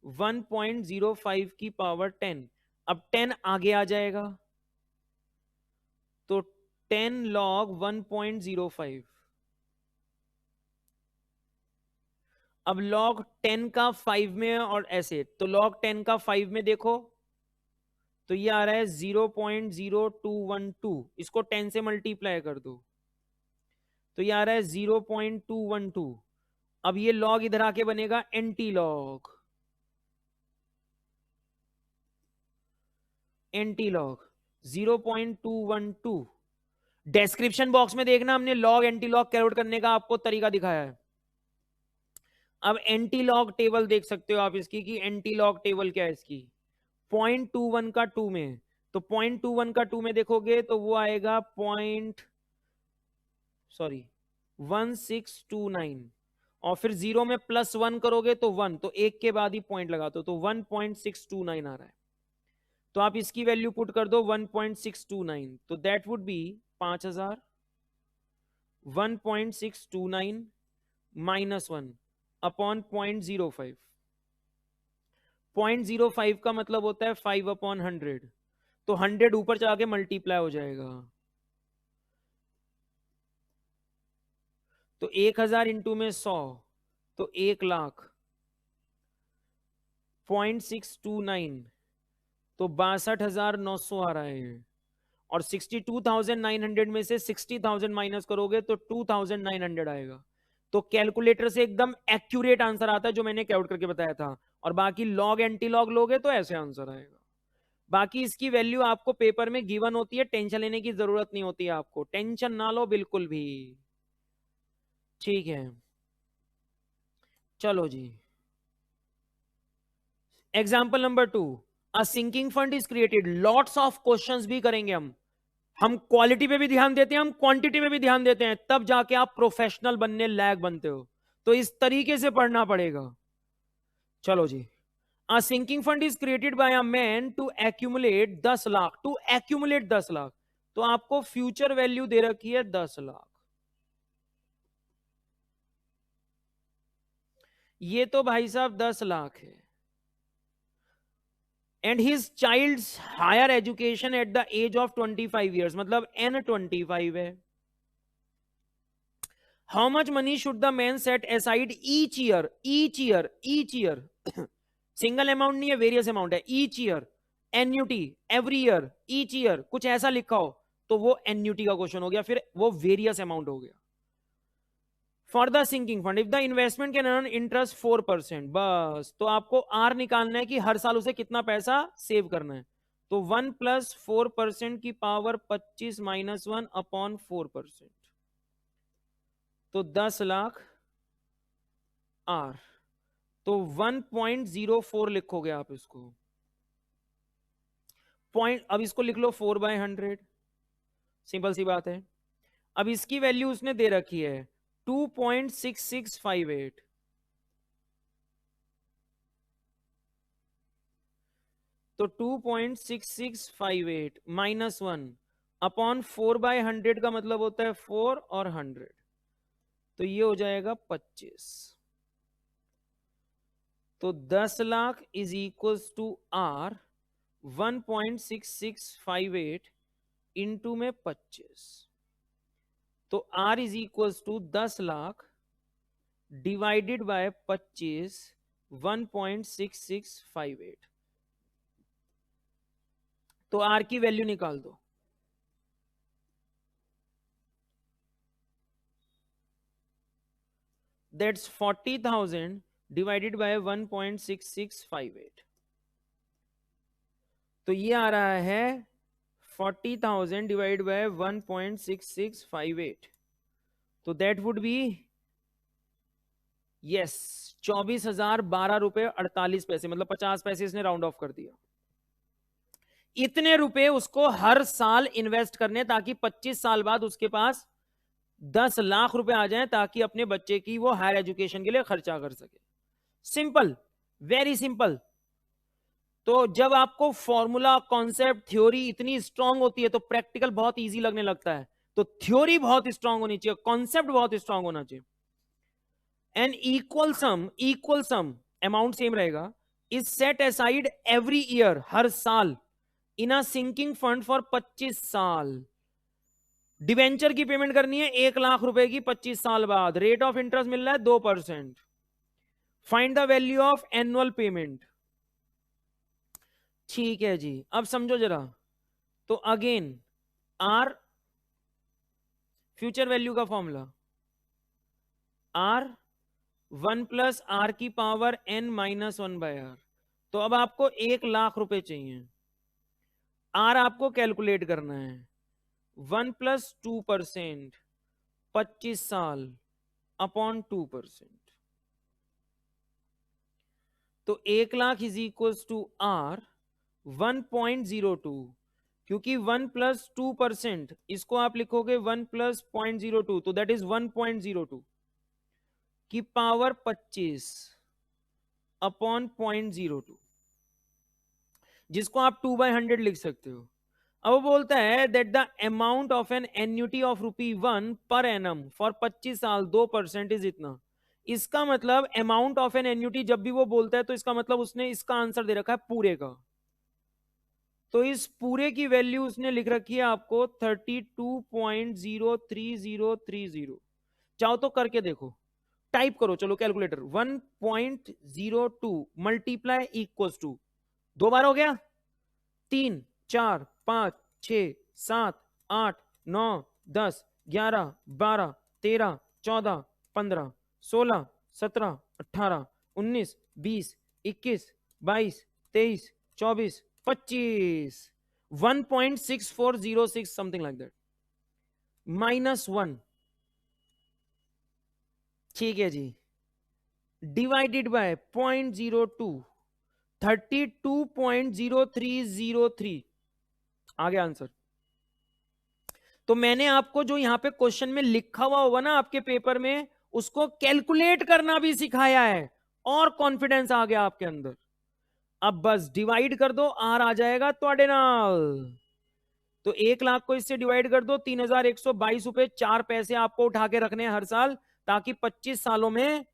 Speaker 1: 1.05 की पावर 10। अब 10 आगे आ जाएगा, तो 10 log 1.05। अब log 10 का 5 में और ऐसे, तो log 10 का 5 में देखो, तो ये आ रहा है 0.0212, इसको 10 से मल्टीप्लाई कर दो, तो ये आ रहा है 0.212। अब ये log इधर आके बनेगा anti log, anti log 0.212। Description box में देखना, हमने लॉग एंटी लॉग कैलकुलेट करने का आपको तरीका दिखाया है। अब एंटी लॉग टेबल देख सकते हो आप इसकी, कि एंटी लॉग टेबल क्या है इसकी, 0.21 का 2 में, तो 0.21 का 2 में देखोगे तो वो आएगा सॉरी 1629 और फिर 0 में +1 करोगे तो 1, तो एक के बाद ही पॉइंट लगा दो, तो 1.629 आ रहा है। तो आप इसकी वैल्यू पुट कर दो 1.629, तो दैट वुड बी 5000 1.629 -1 अपॉन 0.05। 0.05 का मतलब होता है 5/100, तो 100 ऊपर चला के मल्टीप्लाई हो जाएगा। तो 1000 इंटू में 100, तो 1 लाख 0.629, तो 62,900 आ रहा है। और 62,900 में से 60,000 माइनस करोगे तो 2,900 आएगा। तो कैलकुलेटर से एकदम एक्यूरेट आंसर आता है जो मैंने कैलकुलेट करके बताया था। और बाकी लॉग एंटी लॉग लोगे तो ऐसे आंसर आएगा। बाकी इसकी वैल्यू आपको पेपर में गिवन होती है, टेंशन लेने की जरूरत नहीं होती है, आपको टेंशन ना लो बिल्कुल भी। ठीक है, चलो जी। Example number 2, a sinking fund is created. Lots of questions भी करेंगे हम क्वालिटी पे भी ध्यान देते हैं, हम क्वांटिटी पे भी ध्यान देते हैं, तब जाके आप प्रोफेशनल बनने लायक बनते हो। तो इस तरीके से पढ़ना पड़ेगा। चलो जी। A sinking fund is created by a man to accumulate 10 lakh, to accumulate 10 lakh. तो आपको फ्यूचर वैल्यू दे रखी है 10 लाख। ये तो भाई साहब 10 लाख है। And his child's higher education at the age of 25 years, मतलब N25 है। How much money should the man set aside each year, each year, each year, single amount नहीं है, वेरियस अमाउंट है। Each year, annuity, every year, each year, कुछ ऐसा लिखा हो तो वो एन्यूटी का क्वेश्चन हो गया, फिर वो वेरियस अमाउंट हो गया। For the sinking fund if the investment can earn interest 4%, बस तो आपको आर निकालना है कि हर साल उसे कितना पैसा सेव करना है। तो 1 + 4% की पावर 25 - 1 अपॉन 4%, तो 10 लाख आर। तो 1.04 लिखोगे आप इसको, पॉइंट। अब इसको लिख लो 4/100, सिंपल सी बात है। अब इसकी वैल्यू उसने दे रखी है 2.6658, तो 2.6658 -1 अपॉन 4/100 का मतलब होता है 4 और 100, तो ये हो जाएगा 25। तो 10 lakh is equal to R 1.6658 into में 25, तो R is equal to 10 lakh divided by 25, 1.6658। तो आर की वैल्यू निकाल दो। दैट्स 40,000 डिवाइडेड बाय 1.6658, तो ये आ रहा है 40,000 डिवाइड बाय 1.6658, तो दैट वुड बी यस 24,012.48 रुपए, मतलब 50 पैसे इसने राउंड ऑफ कर दिया। इतने रुपए उसको हर साल इन्वेस्ट करने, ताकि 25 साल बाद उसके पास 10 लाख रुपए आ जाएं, ताकि अपने बच्चे की वो हायर एजुकेशन के लिए खर्चा कर सके। Simple, very simple. तो जब आपको फॉर्मूला, कॉन्सेप्ट, थ्योरी इतनी स्ट्रांग होती है तो प्रैक्टिकल बहुत इजी लगने लगता है। तो थ्योरी बहुत स्ट्रांग होनी चाहिए, कॉन्सेप्ट बहुत स्ट्रांग होना चाहिए। An equal sum amount same रहेगा, is set aside every year, हर साल, in a sinking fund for 25 साल। डिवेंचर की पेमेंट करनी है 1 लाख रुपए की 25 साल बाद, रेट ऑफ इंटरेस्ट मिल रहा है 2%। Find the value of annual payment. ठीक है जी, अब समझो जरा। तो अगेन आर, फ्यूचर वैल्यू का फॉर्मूला आर 1 + आर की पावर n - 1/r। तो अब आपको 1 लाख रुपए चाहिए, आर आपको कैलकुलेट करना है। 1 + 2% 25 साल अपॉन 2%, तो 1 lakh is equal to R 1.02, क्योंकि 1 + 2%, इसको आप लिखोगे 1 + 0.02, तो दैट इज 1.02 की पावर 25 अपॉन 0.02, जिसको आप 2/100 लिख सकते हो। अब वो बोलता है that the amount of N annuity of ₹1 per annum for 25 साल 2% इज इतना। इसका मतलब अमाउंट ऑफ एन एन्युटी जब भी वो बोलता है तो इसका मतलब उसने इसका आंसर दे रखा है पूरे का। तो इस पूरे की वैल्यू उसने लिख रखी है आपको 32.03030। चाहो तो करके देखो, टाइप करो, चलो कैलकुलेटर, 1.02 मल्टीप्लाई इक्वल्स टू, 2 बार हो गया, 3 4 5 6 7 8 9 10 11 12 13 14 15 16 17 18 19 20 21 22 23 24 25, 1.6406 समथिंग लाइक दैट, -1, ठीक है जी, डिवाइडेड बाय 0.02, 32.0303 आ गया आंसर। तो मैंने आपको जो यहां पे क्वेश्चन में लिखा हुआ होगा ना आपके पेपर में, उसको कैलकुलेट करना भी सिखाया है और कॉन्फिडेंस आ गया आपके अंदर। अब बस डिवाइड कर दो, आर आ जाएगा ਤੁਹਾਡੇ ਨਾਲ। तो 1 लाख को इससे डिवाइड कर दो, 3122 रुपए 4 पैसे आपको उठा के रखने हैं हर साल, ताकि 25 सालों में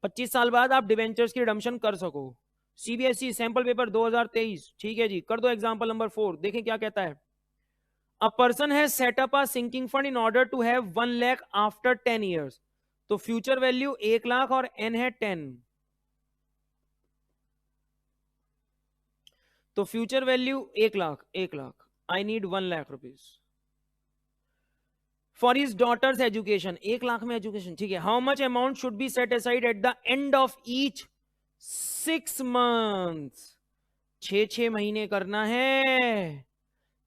Speaker 1: 25 साल बाद आप डिवेंचर्स की रिडम्पशन कर सको। सीबीएसई सैंपल पेपर 2023, ठीक है जी, कर दो एग्जांपल नंबर 4, देखें क्या कहता है। A person has set up a sinking fund in order to have 1 lakh after 10 years. तो फ्यूचर वैल्यू 1 लाख और एन है 10, तो future value 1 lakh, 1 lakh, I need 1 lakh rupees for his daughter's education, 1 lakh में एजुकेशन, ठीक है। How much amount should be set aside at the end of each 6 months, 6 महीने करना है।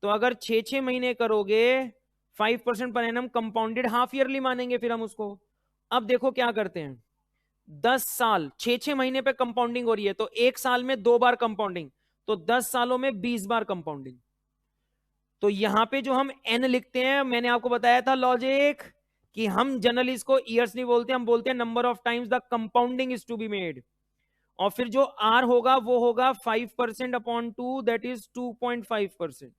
Speaker 1: तो अगर 6 महीने करोगे 5% पर एनम कंपाउंडेड, हाफ ईयरली मानेंगे फिर हम उसको। अब देखो क्या करते हैं, 10 साल 6 महीने पे कंपाउंडिंग हो रही है, तो 1 साल में 2 बार कंपाउंडिंग, तो 10 सालों में 20 बार कंपाउंडिंग। तो यहां पे जो हम एन लिखते हैं, मैंने आपको बताया था लॉजिक कि हम जनरली इसको ईयर्स नहीं बोलते, हम बोलते हैं number of times the compounding is to be made. और फिर जो आर होगा वो होगा 5% अपॉन 2, दैट इज 2.5%।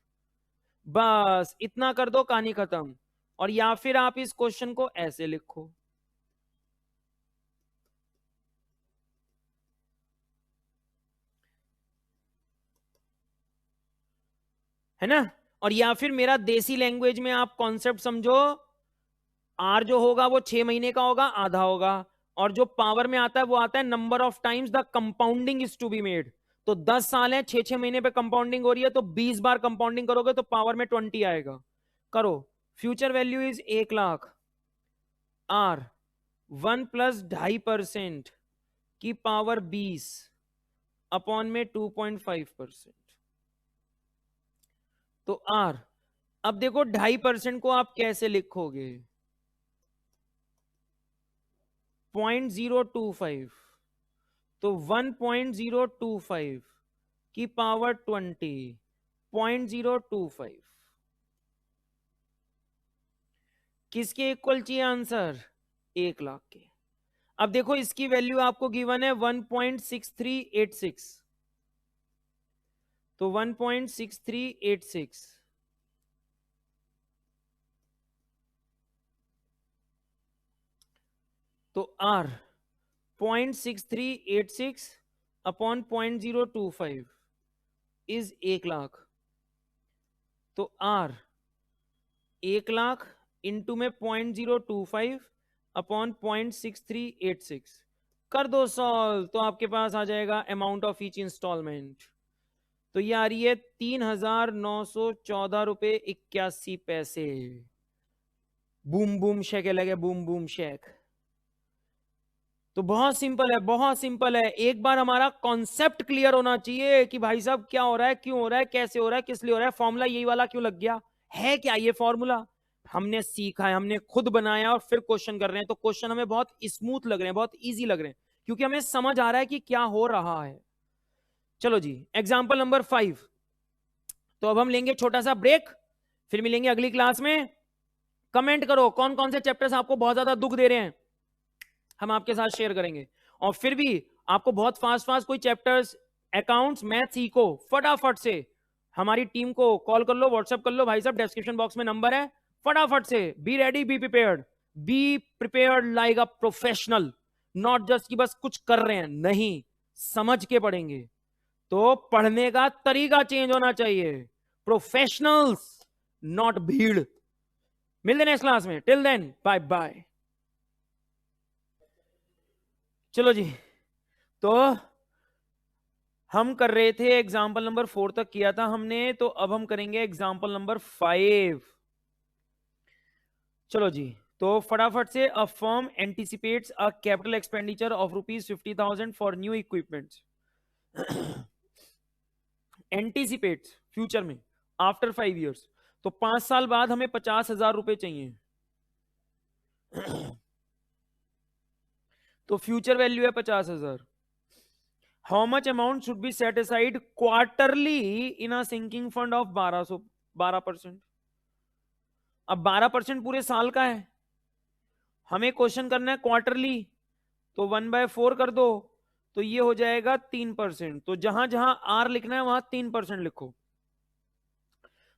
Speaker 1: बस इतना कर दो, कहानी खत्म। और या फिर आप इस क्वेश्चन को ऐसे लिखो, है ना। और या फिर मेरा देसी लैंग्वेज में आप कॉन्सेप्ट समझो, आर जो होगा वो 6 महीने का होगा, आधा होगा, और जो पावर में आता है वो आता है number of times the compounding is to be made. तो 10 साल है, 6 महीने पे कंपाउंडिंग हो रही है, तो 20 बार कंपाउंडिंग करोगे तो पावर में 20 आएगा। करो, future value is 1 lakh, R 1 + 2.5% की पावर 20 अपॉन में 2.5%, तो आर। अब देखो 2.5% को आप कैसे लिखोगे, 0.025, तो 1.025 की पावर 20, 0.025 किसके इक्वल चाहिए आंसर, 1 लाख के। अब देखो इसकी वैल्यू आपको गिवन है 1.6386, तो 1.6386, तो आर 0.6386 अपॉन 0.025 इज 1 लाख, तो आर 1 लाख इंटू में 0.025 अपॉन 0.6386 कर दो सॉल्व, तो आपके पास आ जाएगा अमाउंट ऑफ ईच इंस्टॉलमेंट। तो ये आ रही है 3,914 रुपए 81 पैसे। बूम बूम शेक लगे, बूम बूम शेक। तो बहुत सिंपल है, बहुत सिंपल है। एक बार हमारा कॉन्सेप्ट क्लियर होना चाहिए कि भाई साहब क्या हो रहा है, क्यों हो रहा है, कैसे हो रहा है, किस लिए हो रहा है, फॉर्मूला यही वाला क्यों लग गया है, क्या ये फॉर्मूला हमने सीखा है, हमने खुद बनाया और फिर क्वेश्चन कर रहे हैं। तो क्वेश्चन हमें बहुत स्मूथ लग रहे हैं, बहुत इजी लग रहे हैं, क्योंकि हमें समझ आ रहा है कि क्या हो रहा है। चलो जी, एग्जाम्पल नंबर 5, तो अब हम लेंगे छोटा सा ब्रेक, फिर मिलेंगे अगली क्लास में। कमेंट करो कौन कौन से चैप्टर्स आपको बहुत ज्यादा दुख दे रहे हैं, हम आपके साथ शेयर करेंगे। और फिर भी आपको बहुत फास्ट फास्ट कोई चैप्टर्स, अकाउंट्स, मैथ सीखो, फटाफट से हमारी टीम को कॉल कर लो, व्हाट्सएप कर लो, भाई साहब डिस्क्रिप्शन बॉक्स में नंबर है, फटाफट से be ready, be prepared like a professional, not just कि बस कुछ कर रहे हैं, नहीं, समझ के पढ़ेंगे। तो पढ़ने का तरीका चेंज होना चाहिए, प्रोफेशनल्स नॉट भीड़। मिलते नेक्स्ट क्लास में, टिल देन बाय बाय। चलो जी, तो हम कर रहे थे एग्जाम्पल नंबर 4 तक किया था हमने, तो अब हम करेंगे एग्जाम्पल नंबर 5। चलो जी, तो फटाफट से, a firm anticipates a capital expenditure of ₹50,000 for new equipments. Anticipates future में, आफ्टर 5 years, तो 5 साल बाद हमें 50,000 रुपए चाहिए। तो फ्यूचर वैल्यू है 50,000। How much amount should be set aside quarterly in a sinking fund of 12%। अब 12% पूरे साल का है, हमें क्वेश्चन करना है क्वार्टरली, तो 1/4 कर दो, तो ये हो जाएगा 3%। तो जहां जहां आर लिखना है वहां 3% लिखो।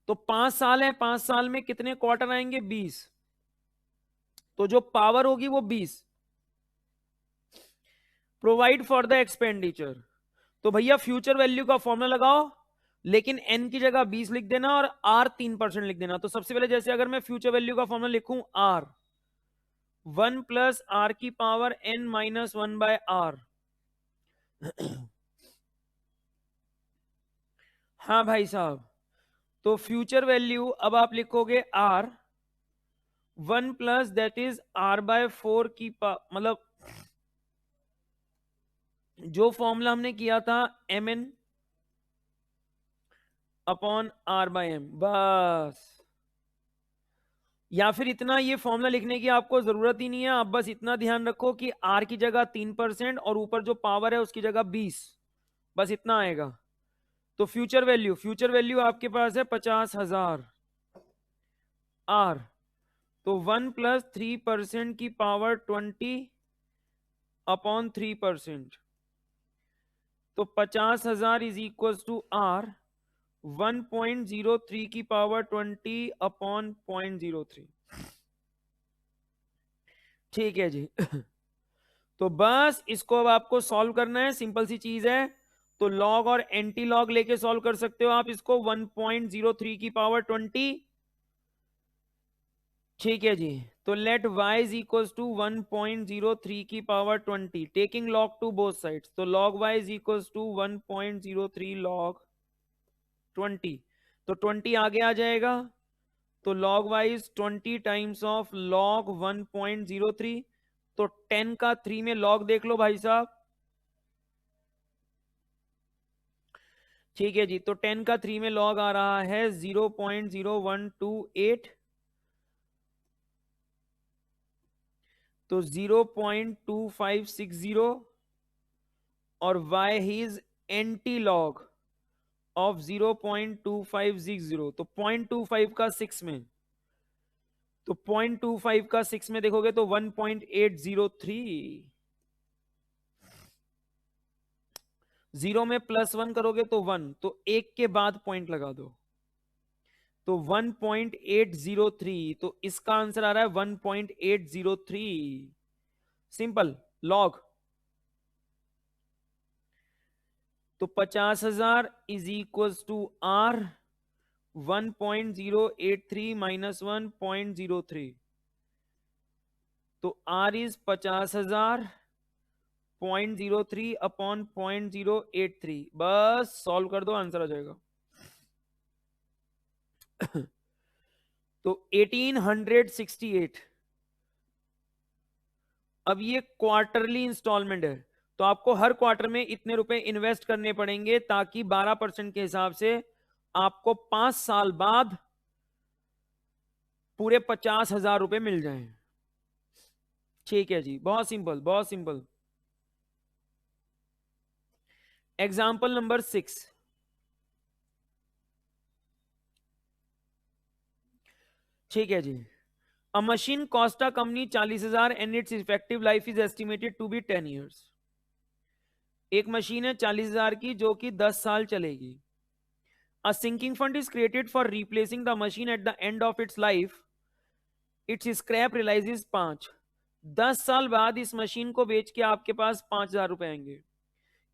Speaker 1: तो 5 साल है, 5 साल में कितने क्वार्टर आएंगे? 20। तो जो पावर होगी वो 20। प्रोवाइड फॉर द एक्सपेंडिचर, तो भैया फ्यूचर वैल्यू का फॉर्मूला लगाओ, लेकिन एन की जगह 20 लिख देना और आर 3% लिख देना। तो सबसे पहले जैसे अगर मैं फ्यूचर वैल्यू का फॉर्मूला लिखूं, आर 1 प्लस आर की पावर n माइनस 1/r। हाँ भाई साहब, तो फ्यूचर वैल्यू अब आप लिखोगे are 1 plus that is r/4 की मतलब जो फॉर्मूला हमने किया था mn अपॉन r/m, बस। या फिर इतना, ये फॉर्मूला लिखने की आपको जरूरत ही नहीं है, आप बस इतना ध्यान रखो कि r की जगह 3% और ऊपर जो पावर है उसकी जगह 20, बस इतना आएगा। तो फ्यूचर वैल्यू आपके पास है 50,000 r, तो 1 प्लस 3% की पावर 20 अपॉन 3%, तो 50,000 इज इक्वल टू आर 1.03 की पावर 20 अपॉन 0.03। ठीक है जी। तो बस इसको अब आपको सॉल्व करना है, सिंपल सी चीज है। तो लॉग और एंटी लॉग लेके सॉल्व कर सकते हो आप इसको, 1.03 की पावर 20। ठीक है जी, तो let y is equal to 1.03 की power 20, taking log to both sides, तो log y is equal to 1.03 log 20, तो 20 आगे आ जाएगा, तो log y is 20 times of log 1.03, तो 10 का 3 में log देख लो भाई साहब। ठीक है जी, तो 10 का 3 में log आ रहा है 0.0128, तो 0.2560, और y is anti log of 0.2560, तो 0.25 का 6 में, तो 0.25 का 6 में देखोगे तो 1.803, 0 में +1 करोगे तो 1, तो 1 के बाद पॉइंट लगा दो, तो 1.803, तो इसका आंसर आ रहा है 1.803, सिंपल लॉग। तो 50,000 is equal to R 1.083 minus 1.03, तो आर इज 50,000 0.03 अपॉन 0.083, बस सॉल्व कर दो, आंसर आ जाएगा। तो 1868, अब ये क्वार्टरली इंस्टॉलमेंट है, तो आपको हर क्वार्टर में इतने रुपए इन्वेस्ट करने पड़ेंगे, ताकि 12% के हिसाब से आपको 5 साल बाद पूरे 50,000 रुपए मिल जाएं। ठीक है जी, बहुत सिंपल, बहुत सिंपल। एग्जाम्पल नंबर 6, ठीक है जी। A machine cost a company 40,000 and its effective life is estimated to be 10 years. एक मशीन है 40,000 की जो कि 10 साल चलेगी। A sinking fund is created for replacing the machine at the end of its life. Its scrap realises 5। 10 साल बाद इस मशीन को बेच के आपके पास 5,000 रुपए आएंगे।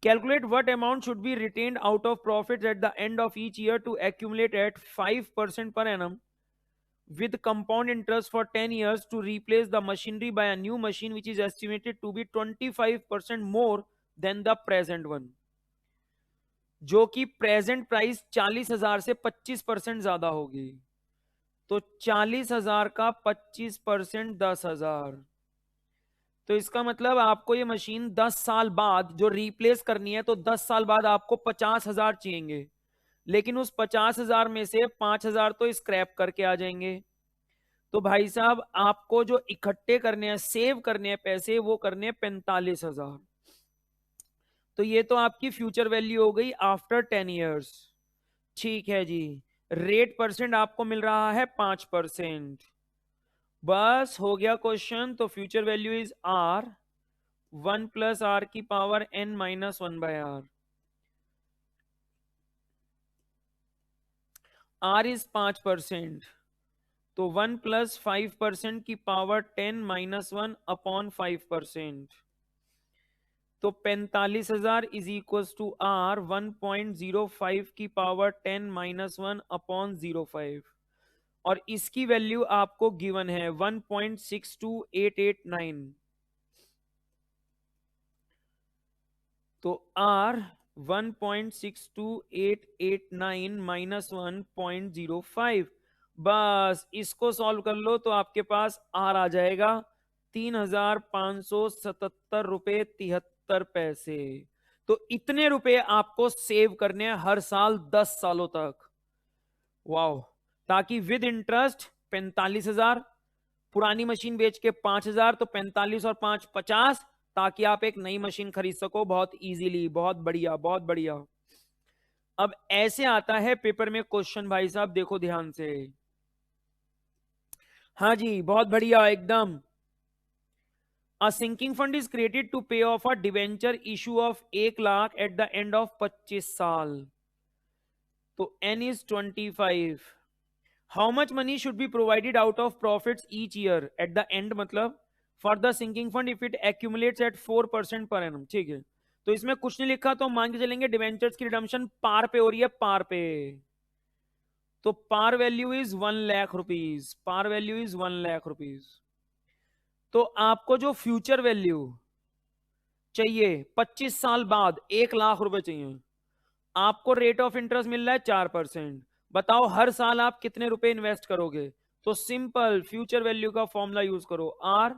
Speaker 1: Calculate what amount should be retained out of profit at the end of each year to accumulate at 5% per annum with compound interest for 10 years to replace the machinery by a new machine which is estimated to be 25% more than the present one। जो कि प्रेजेंट प्राइस 40,000 से 25% ज्यादा होगी। तो 40,000 का 25% 10,000। तो इसका मतलब आपको ये मशीन 10 साल बाद जो रिप्लेस करनी है, तो 10 साल बाद आपको 50,000 चाहिए, लेकिन उस 50,000 में से 5,000 तो स्क्रैप करके आ जाएंगे। तो भाई साहब आपको जो इकट्ठे करने हैं, सेव करने हैं पैसे, वो करने हैं 45,000। तो ये तो आपकी फ्यूचर वैल्यू हो गई आफ्टर 10 ईयर्स। ठीक है जी। रेट परसेंट आपको मिल रहा है 5%। बस हो गया क्वेश्चन। तो future value is R 1 + r की power n - 1/r। r is 5%, तो 1 + 5% की पावर 10 - 1/5%। तो 45,000 इज इक्वल टू आर 1.05 की पावर 10 - 1/05। और इसकी वैल्यू आपको गिवन है 1.62889। तो आर 1.62889 - 1.05। बस इसको सॉल्व कर लो तो आपके पास आर आ जाएगा 3,577 रुपए 73 पैसे। तो इतने रुपए आपको सेव करने हैं हर साल 10 सालों तक। वाओ। ताकि विद इंटरेस्ट 45,000, पुरानी मशीन बेच के 5,000, तो 45 और 5 50, ताकि आप एक नई मशीन खरीद सको बहुत इजीली। बहुत बढ़िया, बहुत बढ़िया। अब ऐसे आता है पेपर में क्वेश्चन, भाई साहब देखो ध्यान से। हाँ जी, बहुत बढ़िया एकदम। A sinking fund is created to pay off a debenture issue of 1 lakh at the end of 25 साल। तो n is 25। How much money should be provided out of profits each year at the end, मतलब for the sinking fund if it accumulates at 4% per annum। ठीक है, तो इसमें कुछ नहीं लिखा, तो मान के चलेंगे डिवेंचर्स की रिडम्पशन पार पे हो रही है, पार पे। तो par value is 1 lakh rupees, par value is 1 lakh rupees. तो आपको जो फ्यूचर वैल्यू चाहिए 25 साल बाद 1 लाख रुपए चाहिए, आपको रेट ऑफ इंटरेस्ट मिल रहा है 4%। बताओ हर साल आप कितने रुपए इन्वेस्ट करोगे? तो सिंपल फ्यूचर वैल्यू का फॉर्मूला यूज करो, आर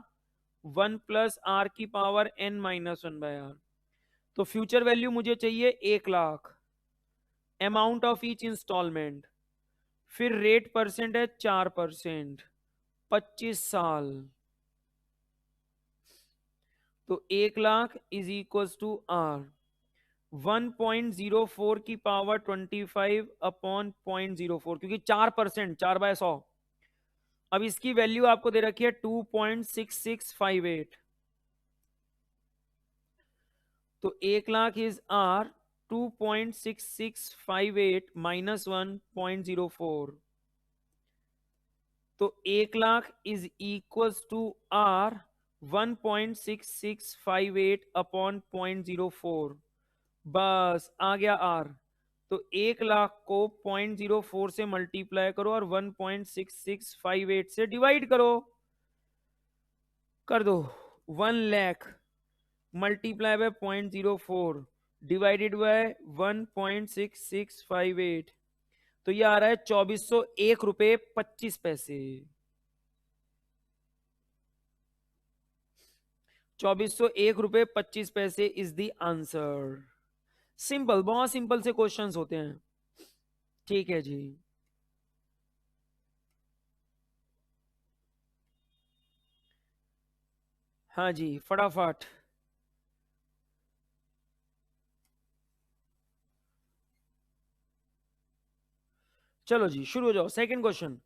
Speaker 1: 1 + r की पावर n - 1/r। तो फ्यूचर वैल्यू मुझे चाहिए 1 lakh, amount of each instalment, फिर रेट परसेंट है 4%, 25 साल। तो 1 lakh is equal to R 1.04 की पावर 25/0.04, क्योंकि 4%, 4/100। अब इसकी वैल्यू आपको दे रखी है 2.6658। तो 1 लाख इज आर 2.6658 - 1.04। तो 1 lakh is equal to R 1.6658/0.04। बस आ गया आर। तो 1 लाख को 0.04 से मल्टीप्लाई करो और 1.6658 से डिवाइड करो, कर दो। 1 lakh multiply by 0.04 divided by 1.6658, तो ये आ रहा है 2401 रुपए 25 पैसे। 2401 रुपए 25 पैसे इज द आंसर। सिंपल, बहुत सिंपल से क्वेश्चंस होते हैं। ठीक है जी। हाँ जी, फटाफट। चलो जी, शुरू हो जाओ। Second question,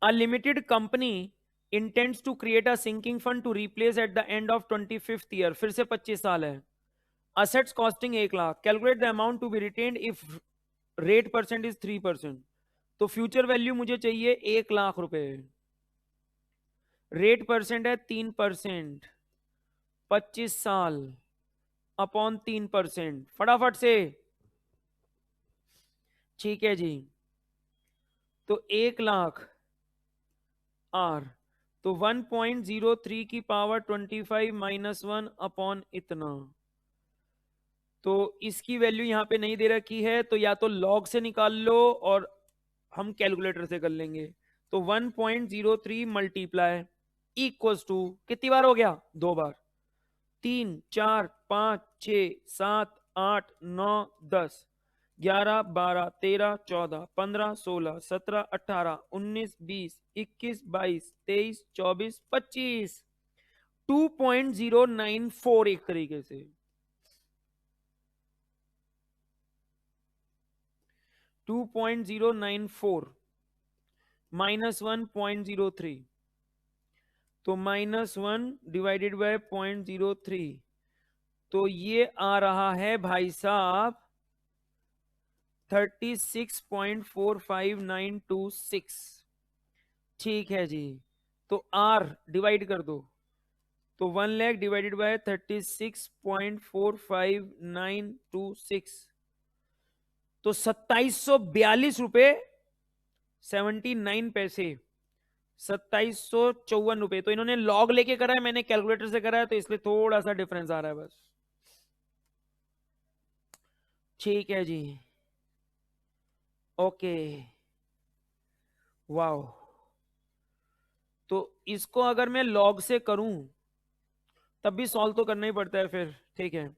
Speaker 1: A limited company intends to create a sinking fund to replace at the end of 25th year. फिर से 25 साल है. Assets costing 1 lakh. Calculate the amount to be retained if rate percent is 3%. तो फ्यूचर वैल्यू मुझे चाहिए 1 लाख रुपए. रेट परसेंट है 3%. 25 साल अपॉन 3%. फटाफट से. ठीक है जी. तो 1 लाख आर, तो 1.03 की पावर 25 माइनस 1 अपॉन इतना. तो इसकी वैल्यू यहां पे नहीं दे रखी है, तो या तो लॉग से निकाल लो और हम कैलकुलेटर से कर लेंगे. तो 1.03 मल्टीप्लाई इक्वल्स टू कितनी बार हो गया? 2 बार. 3 4 5 6 7 8 9 10 11 12 13 14 15 16 17 18 19 20 21 22 23 24 25. 2.094 एक तरीके से. 2.094 माइनस 1.03, तो -1 डिवाइडेड बाय 0.03, तो ये आ रहा है भाई साहब 36.45926. ठीक है जी. तो R डिवाइड कर दो, तो 1 लाख डिवाइडेड बाय 36.45926, तो 2742 रुपए 79 पैसे. 2754 रुपए. तो इन्होंने लॉग लेके करा है, मैंने कैलकुलेटर से करा है, तो इसलिए थोड़ा सा डिफरेंस आ रहा है बस. ठीक है जी. ओके. वाओ. तो इसको अगर मैं लॉग से करूं तब भी सॉल्व तो करना ही पड़ता है फिर. ठीक है,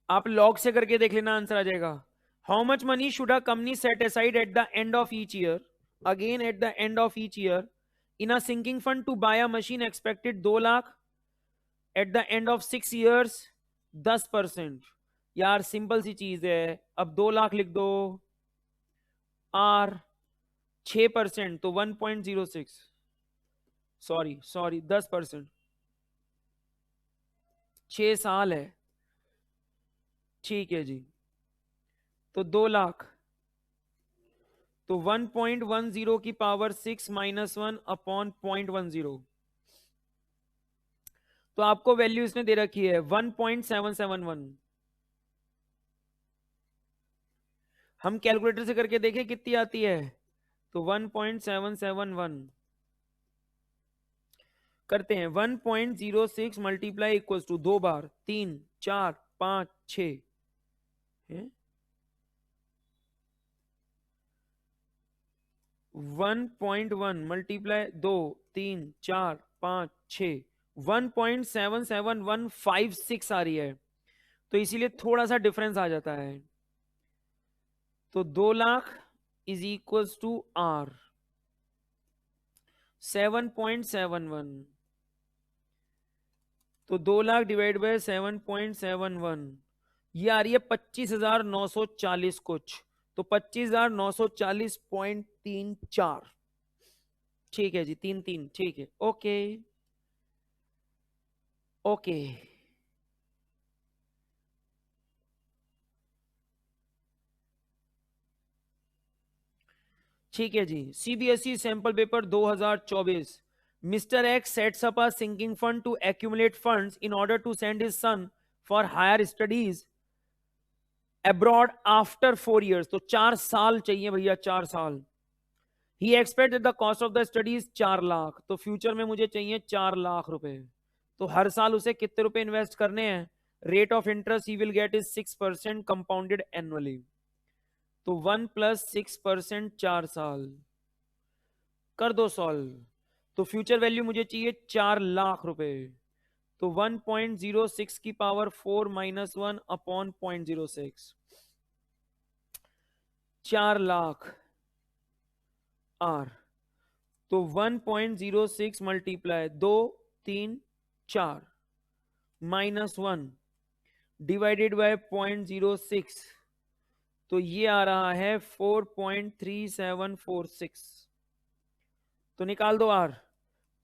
Speaker 1: आप लॉग से करके देख लेना, आंसर आ जाएगा. How much money should a company set aside at the end of each year, again at the end of each year, in a sinking fund to buy a machine expected 2 lakh, at the end of 6 years 10%. यार सिंपल सी चीज है. अब 2 लाख लिख दो, आर 6%, तो 1.06, सॉरी 10%. 6 साल है. ठीक है जी. तो 2 लाख, तो 1.10 की पावर 6 माइनस 1 अपॉन 0.10, तो आपको वैल्यू इसने दे रखी है 1.771. हम कैलकुलेटर से करके देखें कितनी आती है. तो 1.771 करते हैं. 1.06 मल्टीप्लाई इक्वल्स टू 2 बार 3 4 5 6 है. 1.1 मल्टीप्लाई 2 3 4 5 6, 1.77156 आ रही है, तो इसीलिए थोड़ा सा डिफरेंस आ जाता है. तो 2 lakh is equals to R 7.71, तो 2 लाख डिवाइड बाय 7.71, ये आ रही है 25,940 कुछ, तो 25,940.34. ठीक है जी. 3 ठीक है. Okay okay. ठीक है जी. CBSE sample paper 2024. Mr. X sets up a sinking fund to accumulate funds in order to send his son for higher studies abroad after 4 years. तो 4 साल चाहिए भैया, 4 साल. He expects that the cost of the study is 4 lakh, तो फ्यूचर में मुझे चाहिए 4 लाख रुपए. तो हर साल उसे कितने रुपए इन्वेस्ट करने हैं? Rate of interest he will get is 6% compounded annually. तो 1 + 6% 4 साल. कर दो सॉल्व. तो फ्यूचर वैल्यू मुझे चाहिए 4 लाख रुपए. तो 1.06 की power 4 minus 1 upon 0.06, 4 lakh R. तो 1.06 मल्टीप्लाई 2 3 4 माइनस 1 डिवाइडेड बाय 0.06, तो ये आ रहा है 4.3746। तो निकाल दो आर।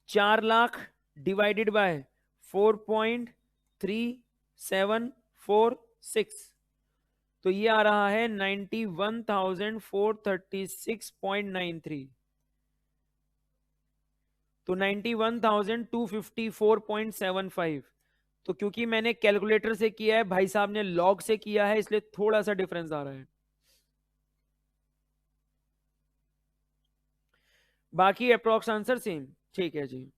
Speaker 1: 4 लाख डिवाइडेड बाय 4.3746, तो ये आ रहा है 91,436.93। तो 91,254.75। तो क्योंकि मैंने कैलकुलेटर से किया है, भाई साहब ने लॉग से किया है, इसलिए थोड़ा सा डिफरेंस आ रहा है। बाकी अप्रोक्स आंसर सेम। ठीक है जी,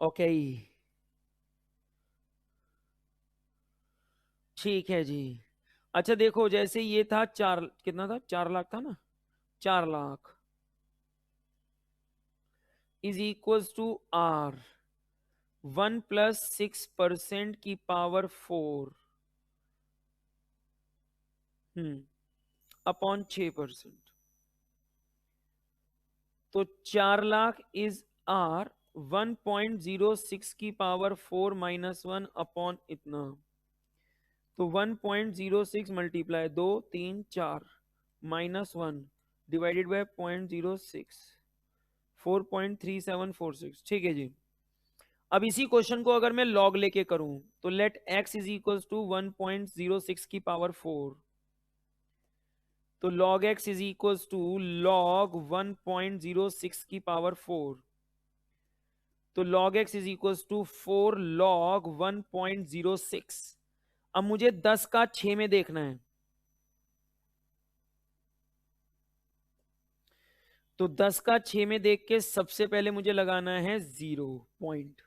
Speaker 1: ओके, ठीक है जी। अच्छा देखो, जैसे ये था चार, कितना था, 4 लाख था ना, 4 lakh is equals to R 1+6% की पावर 4 अपॉन 6%। तो 4 लाख इज आर 1.06 की पावर 4 -1 अपॉन इतना। तो 1.06 मल्टीप्लाई 2 3 4 -1 डिवाइडेड बाय 0.06, 4.3746। ठीक है जी। अब इसी क्वेश्चन को अगर मैं लॉग लेके करूं, तो let x is equals to 1.06 की पावर 4। तो log x is equals to log 1.06 की पावर 4। तो log x is equals to 4 log 1.06। अब मुझे 10 का 6 में देखना है, तो 10 का 6 में देख के सबसे पहले मुझे लगाना है 0 पॉइंट।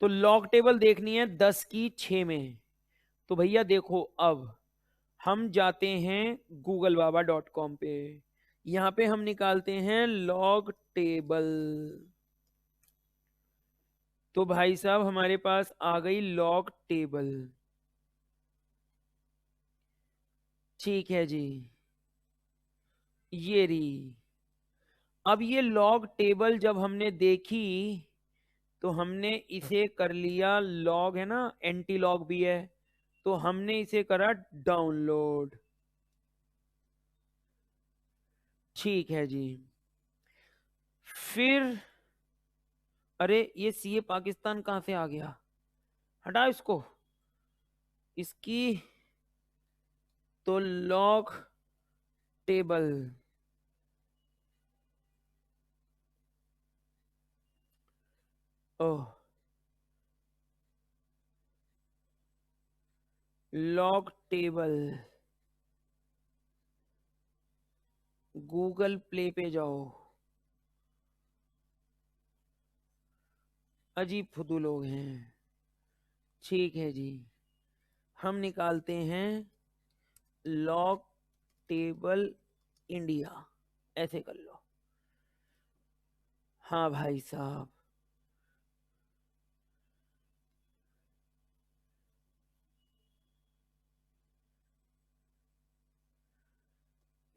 Speaker 1: तो लॉग टेबल देखनी है 10 की 6 में। तो भैया देखो, अब हम जाते हैं googlebaba.com पे, यहां पे हम निकालते हैं लॉग टेबल। तो भाई साहब हमारे पास आ गई लॉग टेबल। ठीक है जी, ये रही। अब ये लॉग टेबल जब हमने देखी, तो हमने इसे कर लिया, लॉग है ना, एंटी लॉग भी है, तो हमने इसे करा डाउनलोड। ठीक है जी। फिर अरे ये सीए पाकिस्तान कहां से आ गया, हटा इसको, इसकी तो लॉग टेबल, ओह, लॉग टेबल, गूगल प्ले पे जाओ। अजीब फुदू लोग हैं। ठीक है जी, हम निकालते हैं लॉग टेबल इंडिया, ऐसे कर लो। हाँ भाई साहब,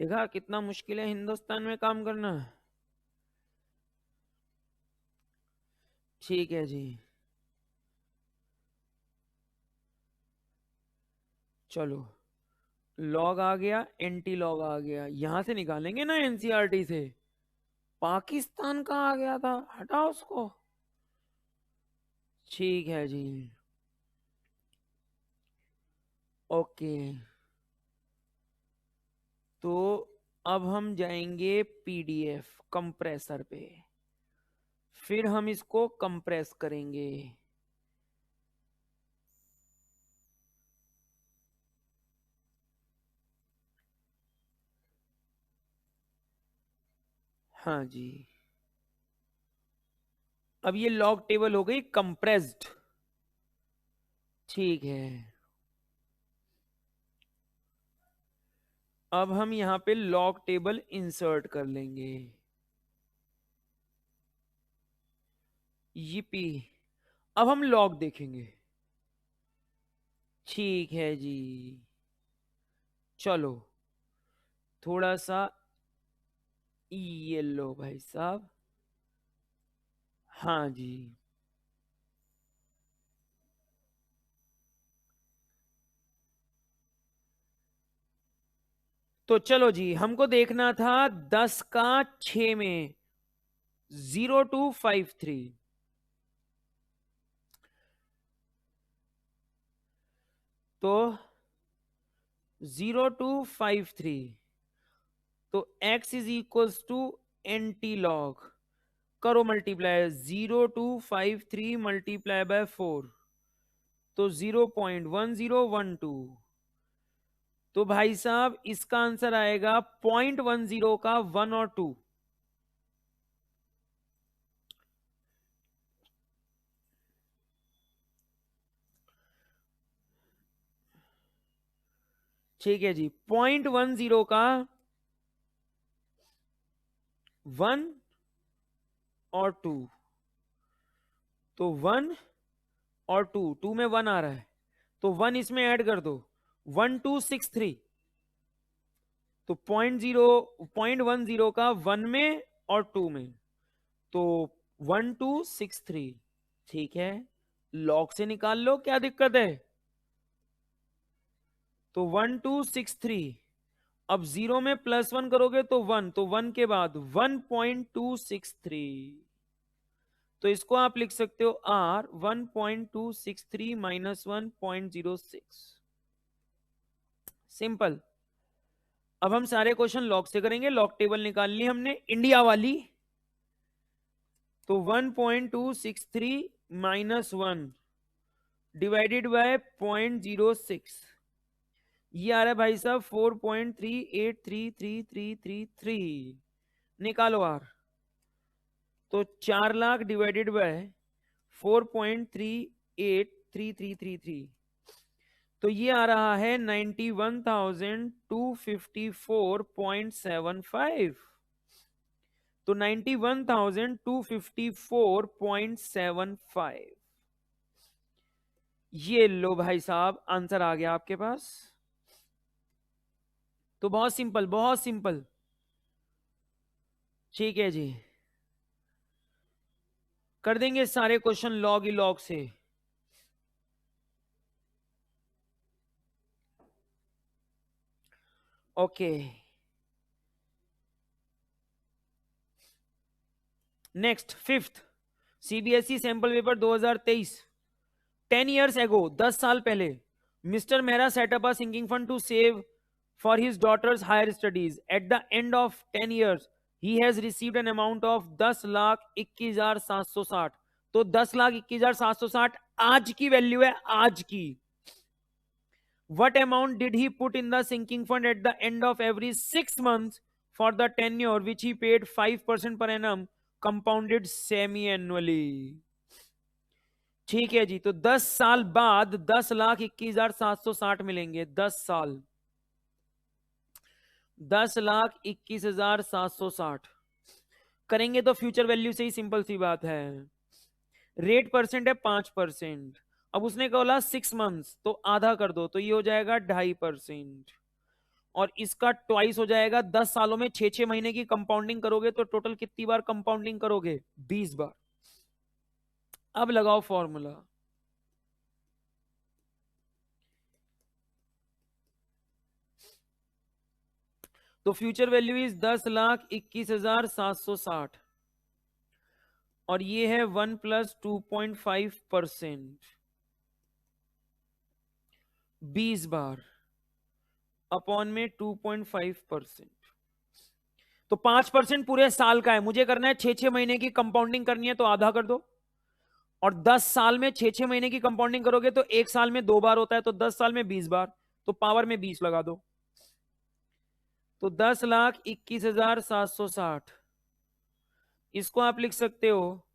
Speaker 1: देखा कितना मुश्किल है हिंदुस्तान में काम करना। ठीक है जी, चलो, लॉग आ गया, एंटी लॉग आ गया, यहां से निकालेंगे ना एनसीईआरटी से। पाकिस्तान का आ गया था, हटाओ उसको। ठीक है जी, ओके। तो अब हम जाएंगे पीडीएफ कंप्रेसर पे, फिर हम इसको कंप्रेस करेंगे। हाँ जी, अब ये लॉग टेबल हो गई कंप्रेस्ड। ठीक है, अब हम यहां पे लॉग टेबल इंसर्ट कर लेंगे। यीपी, अब हम लॉग देखेंगे। ठीक है जी, चलो, थोड़ा सा ये लो भाई साहब। हाँ जी, तो चलो जी, हमको देखना था 10 का 6 में 0253। तो 0253, तो x is equals to anti log, करो मल्टीप्लाई, 0253 मल्टीप्लाई बाय 4, तो 0.1012। तो भाई साहब इसका आंसर आएगा 0.10 का 1 और 2। ठीक है जी, 0.10 का 1 और 2, तो 1 और 2, 2 में 1 आ रहा है, तो 1 इसमें ऐड कर दो, 1263। तो 0.10 का 1 में और 2 में, तो 1263। ठीक है, लॉग से निकाल लो, क्या दिक्कत है। तो 1263, अब 0 में +1 करोगे तो 1, तो 1 के बाद 1.263। तो इसको आप लिख सकते हो R 1.263 माइनस 1.06। सिंपल। अब हम सारे क्वेश्चन लॉग से करेंगे, लॉग टेबल निकाल ली हमने इंडिया वाली। तो 1.263 माइनस 1 डिवाइडेड बाय 0.06, ये आ रहा है भाई साहब 4.383333। निकालो आर। तो 4 लाख डिवाइडेड बाय 4.383333, तो ये आ रहा है 91,254.75। तो 91,254.75, ये लो भाई साहब, आंसर आ गया आपके पास। तो बहुत सिंपल, बहुत सिंपल। ठीक है जी, कर देंगे सारे क्वेश्चन लॉग ही लॉग से। Okay, next 5th CBSE sample paper 2023। 10 years ago, 10 साल पहले, mister Mehra set up a sinking fund to save for his daughters higher studies. At the end of 10 years he has received an amount of 10,21,760। तो 10,21,760 आज की वैल्यू है, आज की। What amount did he put in the sinking fund at the end of every 6 months for the tenure which he paid 5% per annum compounded semi-annually? ठीक है जी, तो 10 साल बाद 10,21,760 मिलेंगे। 10 साल, 10,21,760 करेंगे तो फ्यूचर वैल्यू से ही, सिंपल सी बात है। रेट परसेंट है 5%। अब उसने बोला 6 मंथ्स, तो आधा कर दो, तो ये हो जाएगा 2.5%। और इसका ट्वाइस हो जाएगा। 10 सालों में 6-6 महीने की कंपाउंडिंग करोगे तो टोटल कितनी बार कंपाउंडिंग करोगे? 20 बार। अब लगाओ फॉर्मूला। तो फ्यूचर वैल्यू इज 10,21,760 और ये है 1 + 2.5%, 20 बार अपॉन में 2.5%। तो 5% पूरे साल का है, मुझे करना है 6-6 महीने की कंपाउंडिंग करनी है, तो आधा कर दो। और 10 साल में 6-6 महीने की कंपाउंडिंग करोगे तो एक साल में 2 बार होता है, तो 10 साल में 20 बार, तो पावर में 20 लगा दो। तो 10,21,760 इसको आप लिख सकते हो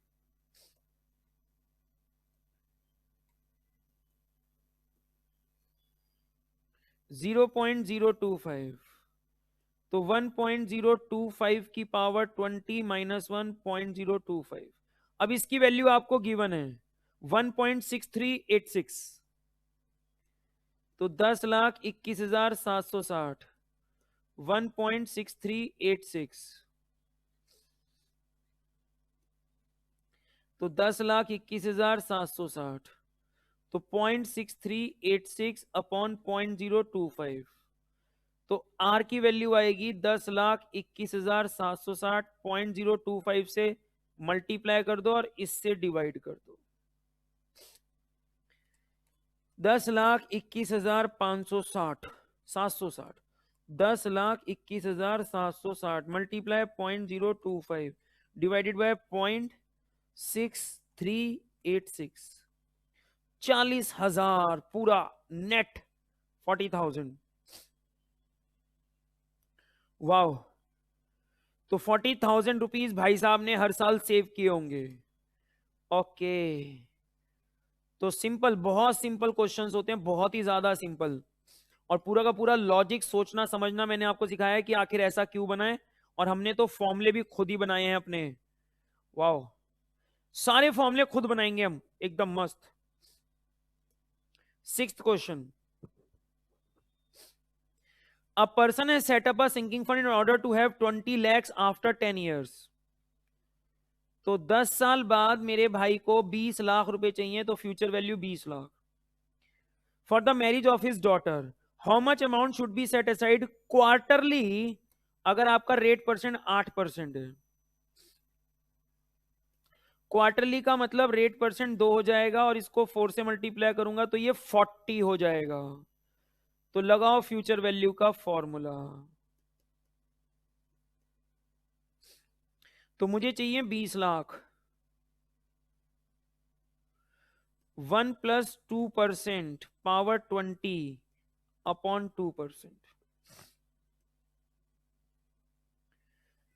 Speaker 1: 0.025। तो 1.025 की पावर 20 माइनस 1.025। अब इसकी वैल्यू आपको गिवन है 1.6386। तो 10,21,760 1.6386, तो 10,21,760, तो 0.6386 अपॉन 0.025, तो आर की वैल्यू आएगी 10,21,760.025 से मल्टीप्लाई कर दो और इससे डिवाइड कर दो। 10,21,560 760 10,21,760 मल्टीप्लाई 0.025 डिवाइडेड बाय 0.6386 40,000 पूरा नेट 40,000। वाओ, तो 40,000 रुपीज भाई साहब ने हर साल सेव किए होंगे। ओके, तो सिंपल, बहुत सिंपल क्वेश्चंस होते हैं, बहुत ही ज्यादा सिंपल। और पूरा का पूरा लॉजिक सोचना समझना मैंने आपको सिखाया है कि आखिर ऐसा क्यों बना है। और हमने तो फॉर्मूले भी खुद ही बनाए हैं अपने। वाओ, सारे फॉर्मूले खुद बनाएंगे हम, एकदम मस्त। 6th question, a person has set up a sinking fund in order to have 20 lakhs after 10 years। तो 10 साल बाद मेरे भाई को 20 लाख रुपए चाहिए, तो future value 20 lakh. For the marriage of his daughter how much amount should be set aside quarterly, अगर आपका रेट परसेंट 8% है। क्वार्टरली का मतलब रेट परसेंट 2 हो जाएगा और इसको 4 से मल्टीप्लाई करूंगा तो ये 40 हो जाएगा। तो लगाओ फ्यूचर वैल्यू का फॉर्मूला। तो मुझे चाहिए 20 लाख। 1 + 2% power 20 upon 2%।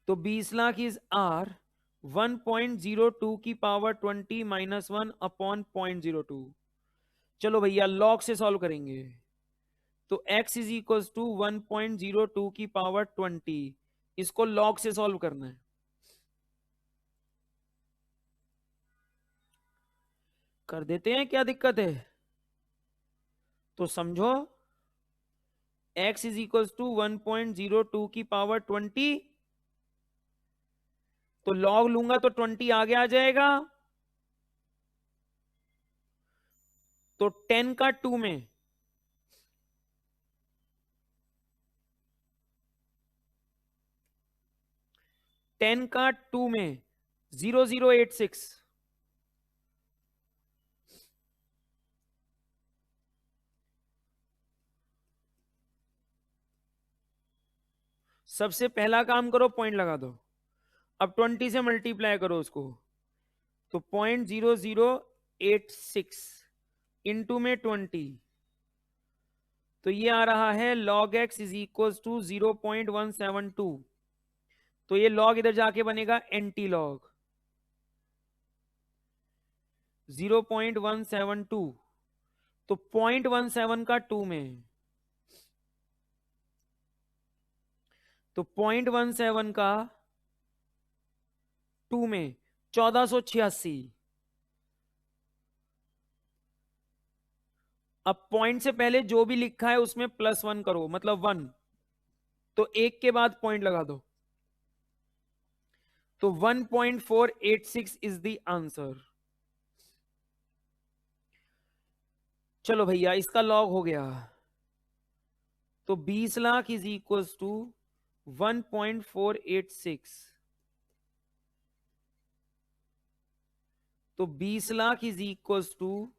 Speaker 1: तो 20 लाख इज आर 1.02 की पावर 20 -1 अपॉन 0.02। चलो भैया लॉग से सॉल्व करेंगे। तो x इज इक्वल टू 1.02 की पावर 20, इसको लॉग से सॉल्व करना है। कर देते हैं, क्या दिक्कत है। तो समझो x इज इक्वल टू 1.02 की पावर 20, तो लॉग लूंगा तो 20 आगे आ जाएगा। तो 10 का 2 में 10 का 2 में 0086। सबसे पहला काम करो, पॉइंट लगा दो। अब 20 से मल्टीप्लाई करो उसको, तो 0.0086 इंटू में 20, तो ये आ रहा है log x is equal to 0.172। तो ये log इधर जाके बनेगा एंटी लॉग 0.172। तो 0.17 का 2 में, तो 0.17 का 2 में 1486। अब पॉइंट से पहले जो भी लिखा है उसमें +1 करो, मतलब 1। तो एक के बाद पॉइंट लगा दो, तो 1.486 इज द आंसर। चलो भैया इसका लॉग हो गया। तो 20 लाख इज इक्वल टू 1.486। तो 20 लाख इज इक्वल टू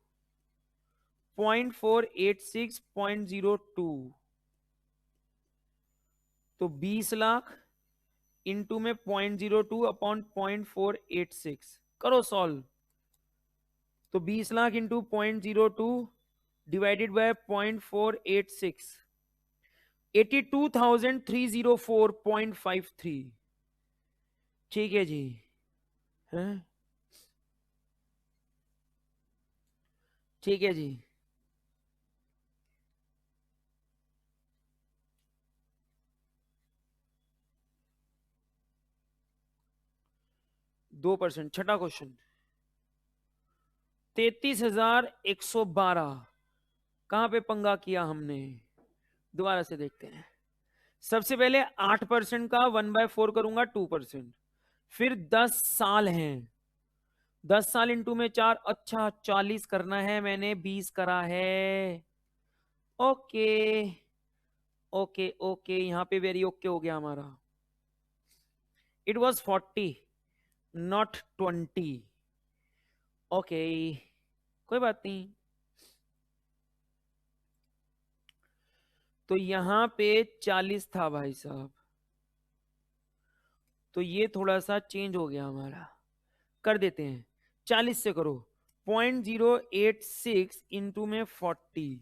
Speaker 1: 0.486.02। तो 20 लाख इंटू में 0.02 अपॉन 0.486 करो सॉल्व। तो 20 लाख इंटू 0.02 डिवाइडेड बाय 0.486 82,304.53। ठीक है जी, है ठीक है जी। दो परसेंट। छठा क्वेश्चन, 33,112। कहां पे पंगा किया हमने, दोबारा से देखते हैं। सबसे पहले 8% का 1/4 करूंगा 2%। फिर 10 साल हैं, 10 साल इंटू में 4, अच्छा 40 करना है, मैंने 20 करा है। ओके, ओके ओके, यहाँ पे वेरी ओके हो गया हमारा. It was 40 not 20. ओके, कोई बात नहीं. तो यहां पे 40 था भाई साहब, तो ये थोड़ा सा चेंज हो गया हमारा. कर देते हैं, 40 से करो. 0.086 इंटू में 40,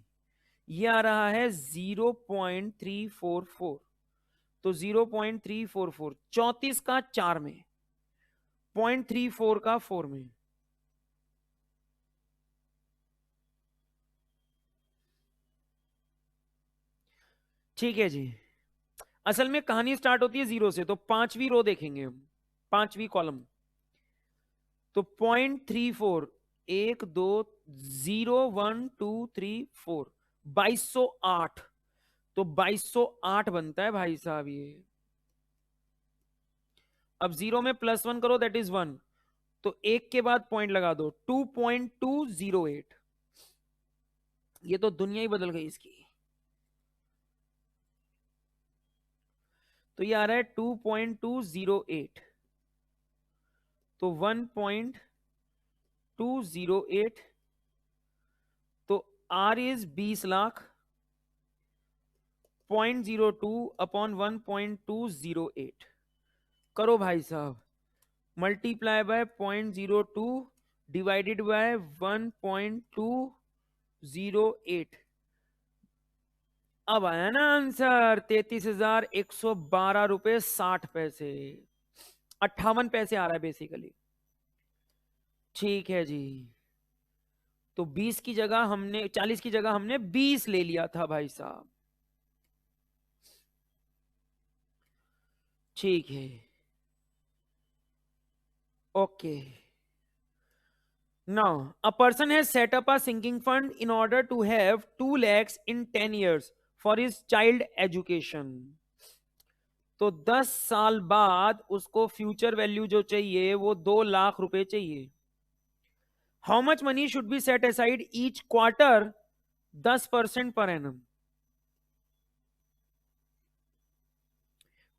Speaker 1: ये आ रहा है 0.344. तो 0.344, 34 का 4 में, 0.34 का 4 में. ठीक है जी. असल में कहानी स्टार्ट होती है 0 से, तो 5वीं रो देखेंगे हम, 5वीं कॉलम. तो 0.34, 1 2 0 1 2 3 4, 2208. तो 2208 बनता है भाई साहब ये. अब 0 में +1 करो, दैट इज 1. तो 1 के बाद पॉइंट लगा दो, 2.208. ये तो दुनिया ही बदल गई इसकी. तो ये आ रहा है 2.208. तो 1.208. तो R इज 20 लाख. 0.02 अपॉन 1.208 करो भाई साहब. Multiply by 0.02 divided by 1.208. अब आया ना आंसर, 33,112 रुपए 60 पैसे, 58 पैसे आ रहा है बेसिकली. ठीक है जी. तो 20 की जगह हमने 40 की जगह हमने 20 ले लिया था भाई साहब. ठीक है, okay. Now, a person has set up a sinking fund in order to have 2 lakhs in 10 years for his child education. तो 10 साल बाद उसको फ्यूचर वैल्यू जो चाहिए वो 2 लाख रुपए चाहिए. How much money should be set aside each quarter? 10% per annum.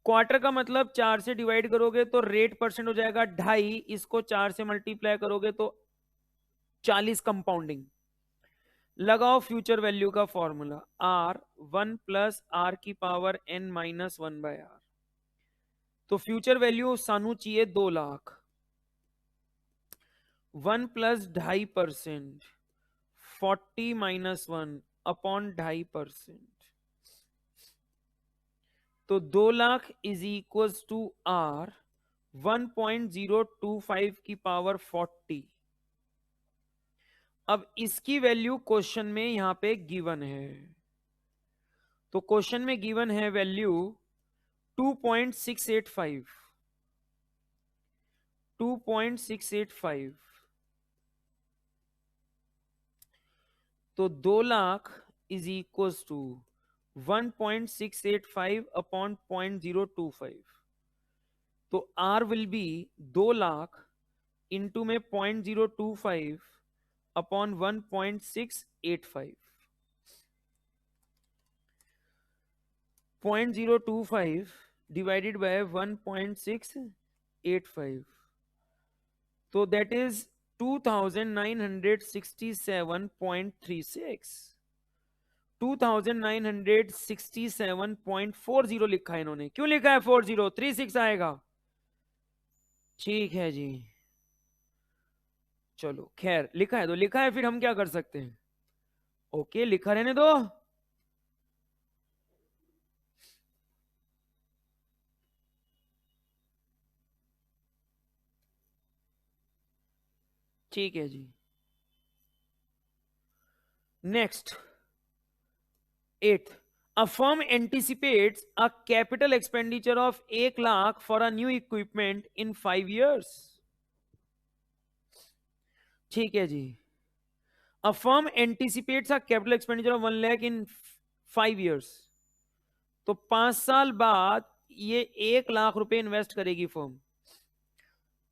Speaker 1: Quarter का मतलब 4 से डिवाइड करोगे तो रेट परसेंट हो जाएगा 2.5. इसको 4 से मल्टीप्लाई करोगे तो 40 कंपाउंडिंग. लगाओ फ्यूचर वैल्यू का फॉर्मूला, R 1 प्लस R की पावर N माइनस 1/R. तो फ्यूचर वैल्यू सानू चाहिए 2 लाख. 1 plus 2.5%, 40 minus 1 upon 2.5%. तो 2 lakh is equal to R 1.025 की पावर 40. अब इसकी वैल्यू क्वेश्चन में यहां पे गिवन है. तो क्वेश्चन में गिवन है वैल्यू 2.685. 2.685. तो 2 lakh is equal to 1.685 upon 0.025. तो R will be 2 lakh into में 0.025 upon 1.685. 0.025 divided by 1.685. So that is 2967.36. 2967.40 लिखा है इन्होंने. क्यों लिखा है 40? 36 आएगा. ठीक है जी, चलो खैर, लिखा है तो लिखा है, फिर हम क्या कर सकते हैं. ओके, लिखा रहने दो. ठीक है जी. Next, 8th. A firm anticipates a capital expenditure of 1 lakh for a new equipment in 5 years. ठीक है जी. A firm anticipates a capital expenditure of 1 lakh in 5 years. तो 5 साल बाद ये 1 लाख रुपए इन्वेस्ट करेगी firm.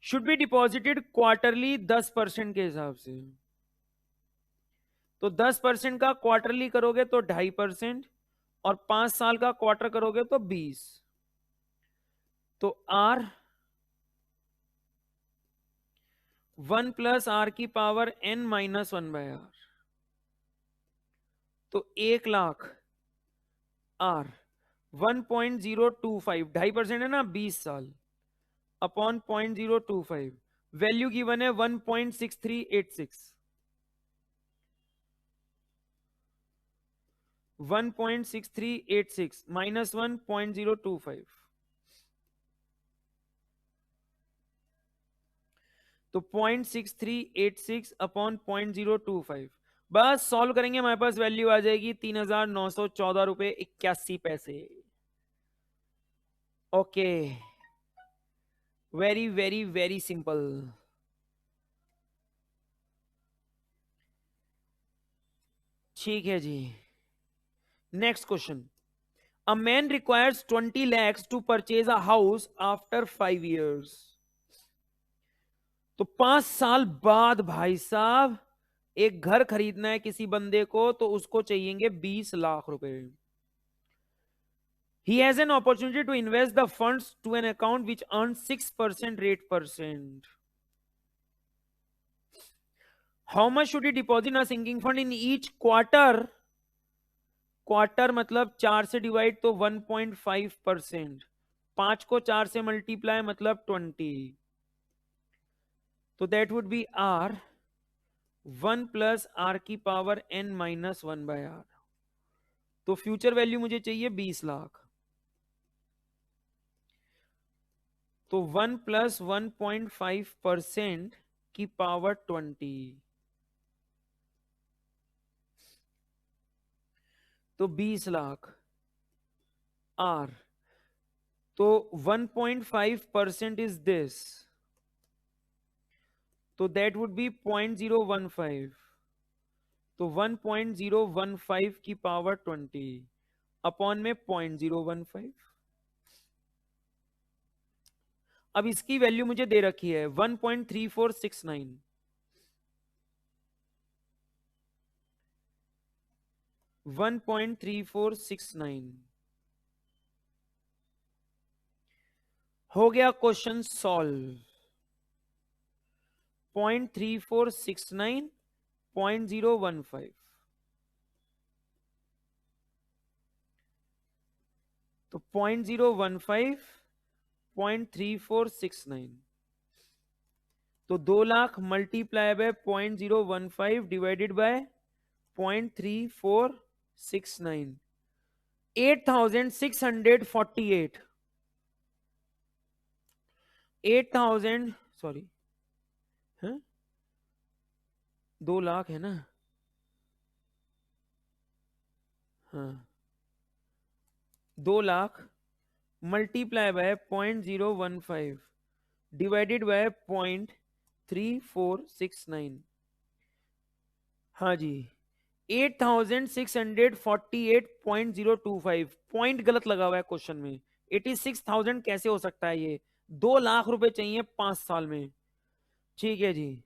Speaker 1: Should be deposited quarterly 10% के हिसाब से. तो 10% का क्वार्टरली करोगे तो 2.5%, और 5 साल का क्वार्टर करोगे तो 20। तो R 1 प्लस आर की पावर n माइनस 1/r, तो 1,00,000 R 1.025, 2.5% है ना, 20 साल अपॉन 0.025, वैल्यू गिवन है 1.6386, 1.6386 माइनस 1.025, तो 0.6386 अपॉन 0.025, बस सॉल्व करेंगे, हमारे पास वैल्यू आ जाएगी 3,914 रुपए 81 पैसे। Okay, very very very simple. ठीक है जी, next question. A man requires 20 lakhs to purchase a house after 5 years। तो 5 साल बाद भाई साहब एक घर खरीदना है किसी बंदे को, तो उसको चाहिए 20 लाख रुपए। He has an opportunity to invest the funds to an account which earns 6% rate%. How much should he deposit in a sinking fund in each quarter? Quarter मतलब 4 से डिवाइड तो 1.5%, 5 को 4 से मल्टीप्लाई मतलब 20, तो that would be R 1 plus R की पावर n माइनस 1/r। तो फ्यूचर वैल्यू मुझे चाहिए 20 लाख, तो 1 प्लस 1.5% की पावर 20, तो 20 लाख R, तो 1.5% इज दिस, तो दैट वुड बी 0.015, तो 1.015 की पावर 20 अपॉन में 0.015। अब इसकी वैल्यू मुझे दे रखी है 1.3469, 1.3469 हो गया क्वेश्चन सॉल्व। 0.3469 0.015, तो 0.015 0.3469, तो 2 lakh multiply by 0.015 divided by 0.3469, 8,648, 8,000 sorry, 2 lakh है ना, हाँ 2 lakh multiply by 0.015 divided by 0.3469, हाँ जी 8,648.025, पॉइंट गलत लगा हुआ है क्वेश्चन में। 86,000 कैसे हो सकता है, ये 2 लाख रुपए चाहिए 5 साल में। ठीक है जी,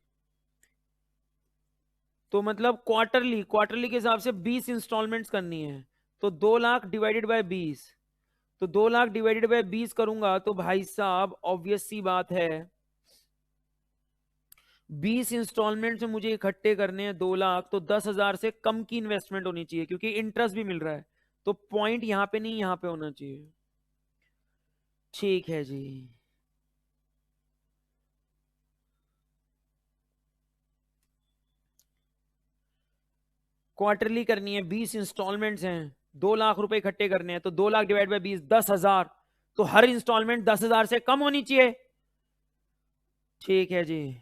Speaker 1: तो मतलब क्वार्टरली, क्वार्टरली के हिसाब से 20 इंस्टॉलमेंट्स करनी है, तो 2 लाख डिवाइडेड बाय 20, तो 2 लाख डिवाइडेड बाय 20 करूंगा तो भाई साहब ऑब्वियस सी बात है 20 इंस्टॉलमेंट से मुझे इकट्ठे करने हैं 2 लाख, तो 10,000 से कम की इन्वेस्टमेंट होनी चाहिए क्योंकि इंटरेस्ट भी मिल रहा है, तो पॉइंट यहां पे नहीं यहां पे होना चाहिए। ठीक है जी, क्वार्टरली करनी है, 20 इंस्टॉलमेंट्स हैं, 2 लाख रुपए इकट्ठे करने हैं, तो 2 लाख डिवाइड बाय 20 10,000, तो हर इंस्टॉलमेंट 10,000 से कम होनी चाहिए। ठीक है जी,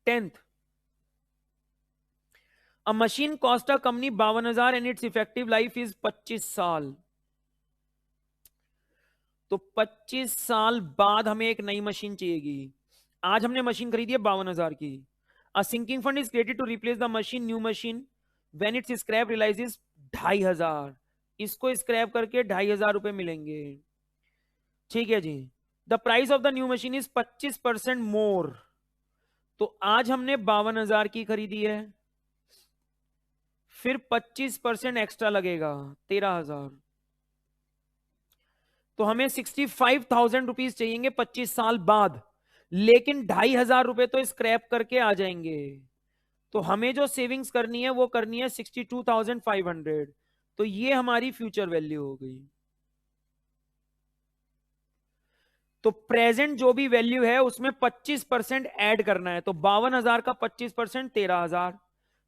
Speaker 1: tenth, a machine cost a company 52,000 and its effective life is 25 साल। तो 25 साल बाद हमें एक नई मशीन चाहिएगी। आज हमने मशीन खरीदी है 52,000 की। A sinking fund is created to replace the machine, new machine when its scrap realises 2,500, इसको स्क्रैप करके 2,500 रुपए मिलेंगे। ठीक है जी, the price of the new machine is 25% more. तो आज हमने 52,000 की खरीदी है, फिर 25% एक्स्ट्रा लगेगा 13,000, तो हमें 65,000 रुपीज चाहिए 25 साल बाद, लेकिन 2,500 रुपए तो स्क्रैप करके आ जाएंगे। तो हमें जो सेविंग्स करनी है वो करनी है 62,500। तो ये हमारी फ्यूचर वैल्यू हो गई। तो प्रेजेंट जो भी वैल्यू है उसमें 25% ऐड करना है। तो 52,000 का 25% 13,000।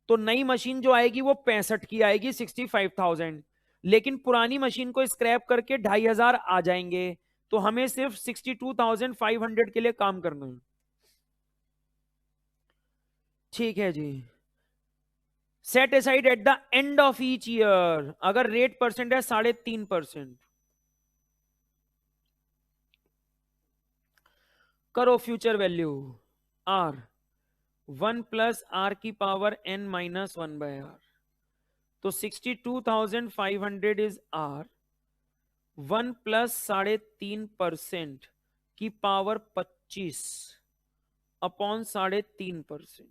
Speaker 1: तो नई मशीन जो आएगी वो 65 की आएगी 65,000, लेकिन पुरानी मशीन को स्क्रैप करके 2,500 आ जाएंगे। तो हमें सिर्फ 62,500 के लिए काम करना है। ठीक है जी। Set aside at the end of each year, अगर रेट परसेंट है 3.5%, करो future value R 1 plus R की पावर n माइनस 1/r। तो 62,500 इज आर, 1 प्लस 3.5% की पावर 25 अपॉन 3.5%।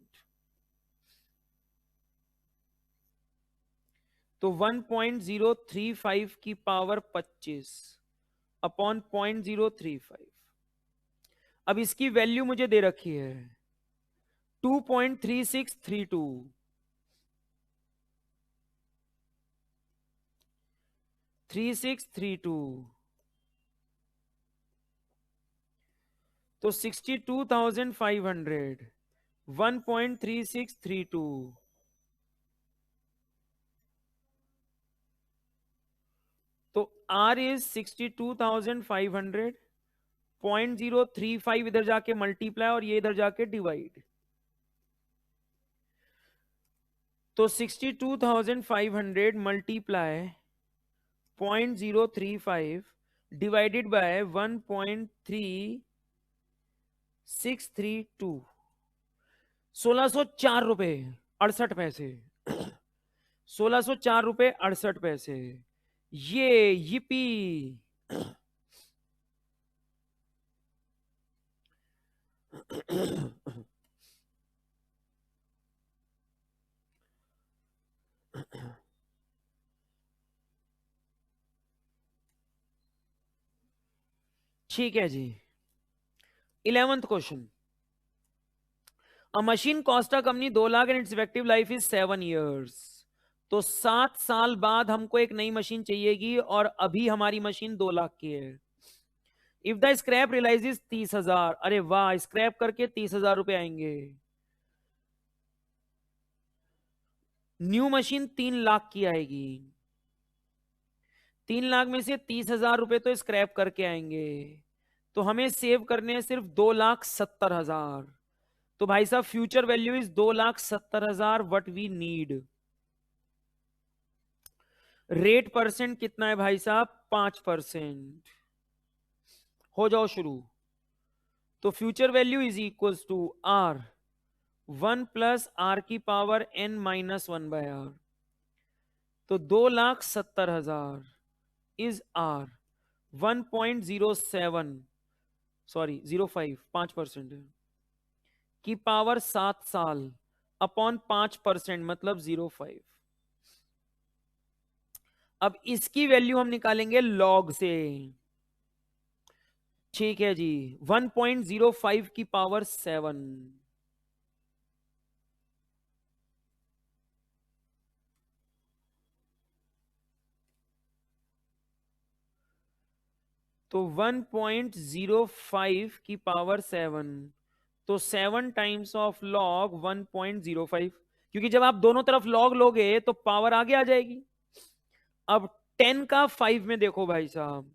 Speaker 1: तो 1.035 की पावर 25 अपॉन 0.035। अब इसकी वैल्यू मुझे दे रखी है 2.3632। 3632। तो 62,500 1.3632। तो R इज 62,500, 0.035 इधर जाके मल्टीप्लाई और ये इधर जाके डिवाइड। तो 62,500 मल्टीप्लाई 0.035 डिवाइडेड बाय 1.3632, 1604 रुपए 68 पैसे। 1604 रुपए 68 पैसे। ये yippee। ठीक है जी। 11th question, a machine cost a company 2 lakh and its effective life is 7 years। तो 7 साल बाद हमको एक नई मशीन चाहिएगी और अभी हमारी मशीन 2 लाख की है। इफ द स्क्रैप रियलाइजेस 30,000, अरे वाह, स्क्रैप करके 30,000 रुपए आएंगे। न्यू मशीन 3 लाख की आएगी, 3 लाख में से 30,000 रुपए तो स्क्रैप करके आएंगे। तो हमें सेव करने हैं सिर्फ 2,70,000। तो भाई साहब future value is 2,70,000 what we need. Rate percent कितना है भाई साहब? 5%। हो जाओ शुरू। तो future value is equals to R 1 plus R की पावर n माइनस 1/r। तो 2,70,000 इज आर 1.07, सॉरी 05, 5% है, की पावर 7 साल अपॉन 5% मतलब 05। अब इसकी वैल्यू हम निकालेंगे लॉग से। ठीक है जी, 1.05 की पावर 7। तो 1.05 की पावर 7, तो 7 टाइम्स ऑफ लॉग 1.05, क्योंकि जब आप दोनों तरफ लॉग लोगे तो पावर आगे आ जाएगी। अब 10 का 5 में देखो भाई साहब,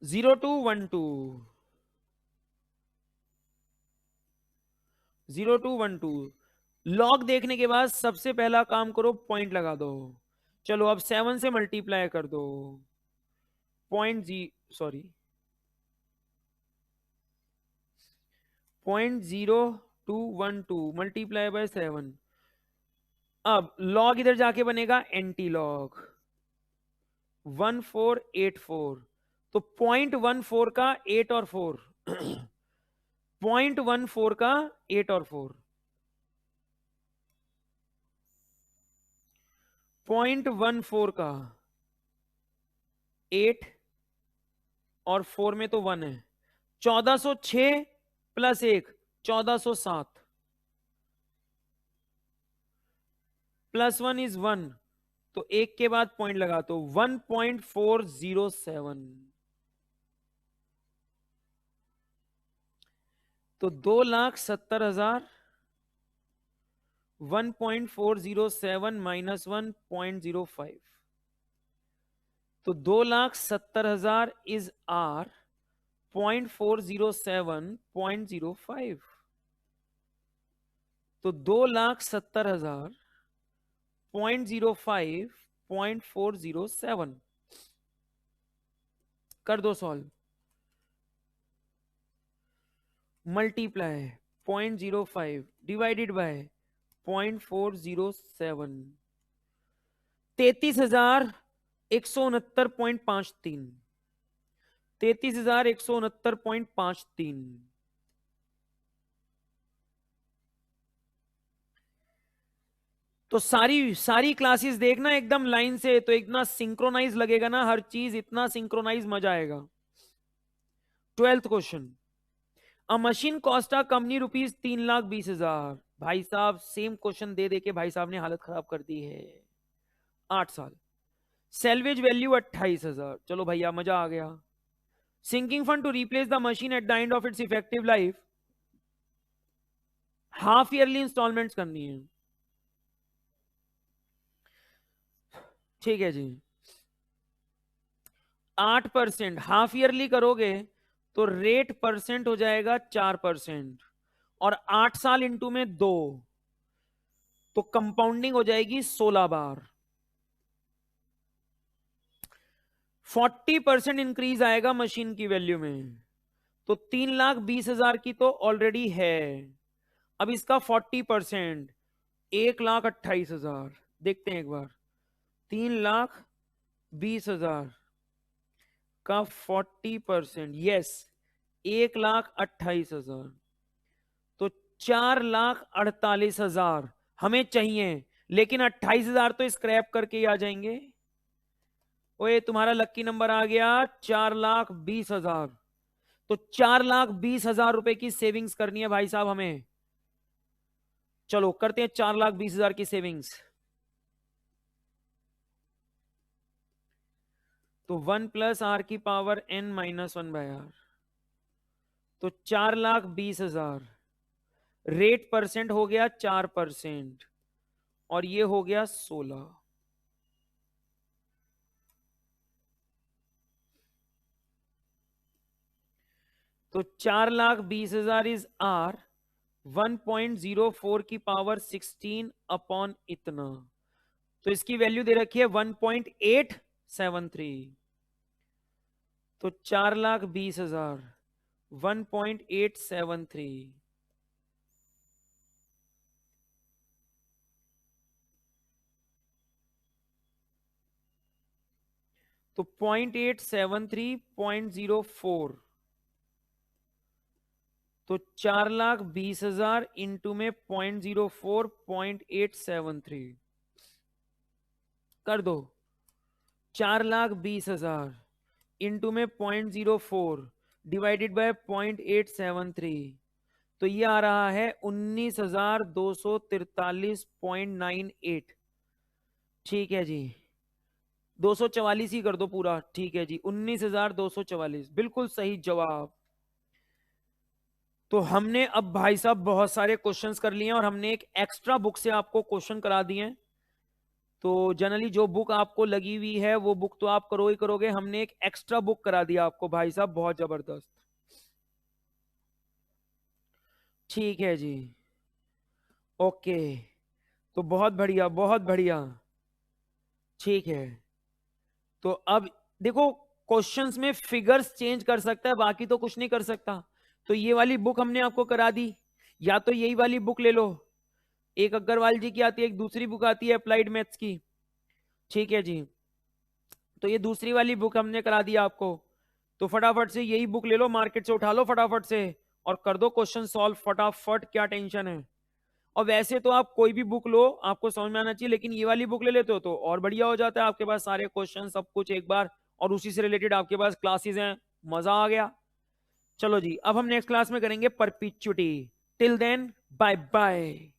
Speaker 1: 0212, 0212। लॉग देखने के बाद सबसे पहला काम करो, पॉइंट लगा दो। चलो अब 7 से मल्टीप्लाई कर दो, पॉइंट जी सॉरी 0.0212 मल्टीप्लाई बाय 7। अब लॉग इधर जाके बनेगा एंटी लॉग, 1484, तो 0.14 का 8 और 4 0.14 का 8 और 4 0.14 का 8 और 4 में तो 1 है, 1406 प्लस 1 1407 प्लस 1 इज 1, तो एक के बाद पॉइंट लगा तो 1.407, तो 2,70,000 1.407 माइनस 1.05, तो 2,70,000 इज आर 0.407.05, तो 2,70,000 0.05 0.407 कर दो सॉल्व, मल्टीप्लाई 0.05 डिवाइडेड बाय 0.407, 33,169.53, 33,169.53, तो सारी क्लासेस देखना एकदम लाइन से, तो इतना सिंक्रोनाइज लगेगा ना, हर चीज इतना सिंक्रोनाइज, मजा आएगा। 12th question, a machine cost a company rupees 3,20,000। भाई साहब सेम क्वेश्चन दे के भाई साहब ने हालत खराब कर दी है। 8 साल, सेल्वेज वैल्यू 28,000, चलो भैया मजा आ गया। Sinking fund to replace the machine at the end of its effective life, half yearly installments करनी है। ठीक है जी, 8%, हाफ ईयरली करोगे तो रेट परसेंट हो जाएगा 4%, और 8 साल इंटू में 2, तो कंपाउंडिंग हो जाएगी 16 बार। 40% इंक्रीज आएगा मशीन की वैल्यू में, तो 3,20,000 की तो ऑलरेडी है, अब इसका 40% 1,28,000, देखते हैं एक बार, 3,20,000 का 40%, यस 1,28,000, तो 4,48,000 हमें चाहिए, लेकिन 28,000 तो स्क्रैप करके ही आ जाएंगे। ओए तुम्हारा लक्की नंबर आ गया 4,20,000, तो 4,20,000 रुपए की सेविंग्स करनी है भाई साहब हमें। चलो करते हैं 4,20,000 की सेविंग्स, तो 1 प्लस आर की power n minus 1 by R, तो 4,20,000, रेट परसेंट हो गया 4%, और ये हो गया 16, तो 4,20,000 इज आर 1.04 की पावर 16 अपॉन इतना, तो इसकी वैल्यू दे रखी है 1.873, तो 4,20,000 1.873, तो 0.873.04, तो 4,20,000 इंटू में 0.04 0.873 कर दो, 4,20,000 इंटू में 0.04 डिवाइडेड बाय 0.873, तो ये आ रहा है 19,243.98। ठीक है जी, 244 ही कर दो पूरा, ठीक है जी 19,244 बिल्कुल सही जवाब। तो हमने अब भाई साहब बहुत सारे क्वेश्चंस कर लिए हैं, और हमने एक एक्स्ट्रा बुक से आपको क्वेश्चन करा दिए हैं। तो जनरली जो बुक आपको लगी हुई है वो बुक तो आप करो ही करोगे, हमने एक एक्स्ट्रा बुक करा दिया आपको भाई साहब, बहुत जबरदस्त। ठीक है जी, ओके, तो बहुत बढ़िया बहुत बढ़िया। ठीक है, तो अब देखो क्वेश्चंस में फिगर्स चेंज कर सकता है, बाकी तो कुछ नहीं कर सकता। तो ये वाली बुक हमने आपको करा दी, या तो यही वाली बुक ले लो, एक अग्रवाल जी की आती है, एक दूसरी बुक आती है अप्लाइड मैथ्स की। ठीक है जी, तो ये दूसरी वाली बुक हमने करा दिया आपको, तो फटाफट से यही बुक ले लो, मार्केट से उठा लो फटाफट से और कर दो क्वेश्चन सॉल्व फटाफट, क्या टेंशन है। और वैसे तो आप कोई भी बुक लो, आपको समझ में आना चाहिए, लेकिन ये वाली बुक ले लेते हो तो और बढ़िया हो जाता है, आपके पास सारे क्वेश्चन सब कुछ एक बार, और उसी से रिलेटेड आपके पास क्लासेस हैं, मजा आ गया। चलो जी, अब हम नेक्स्ट क्लास में करेंगे perpetuity. Till then bye bye.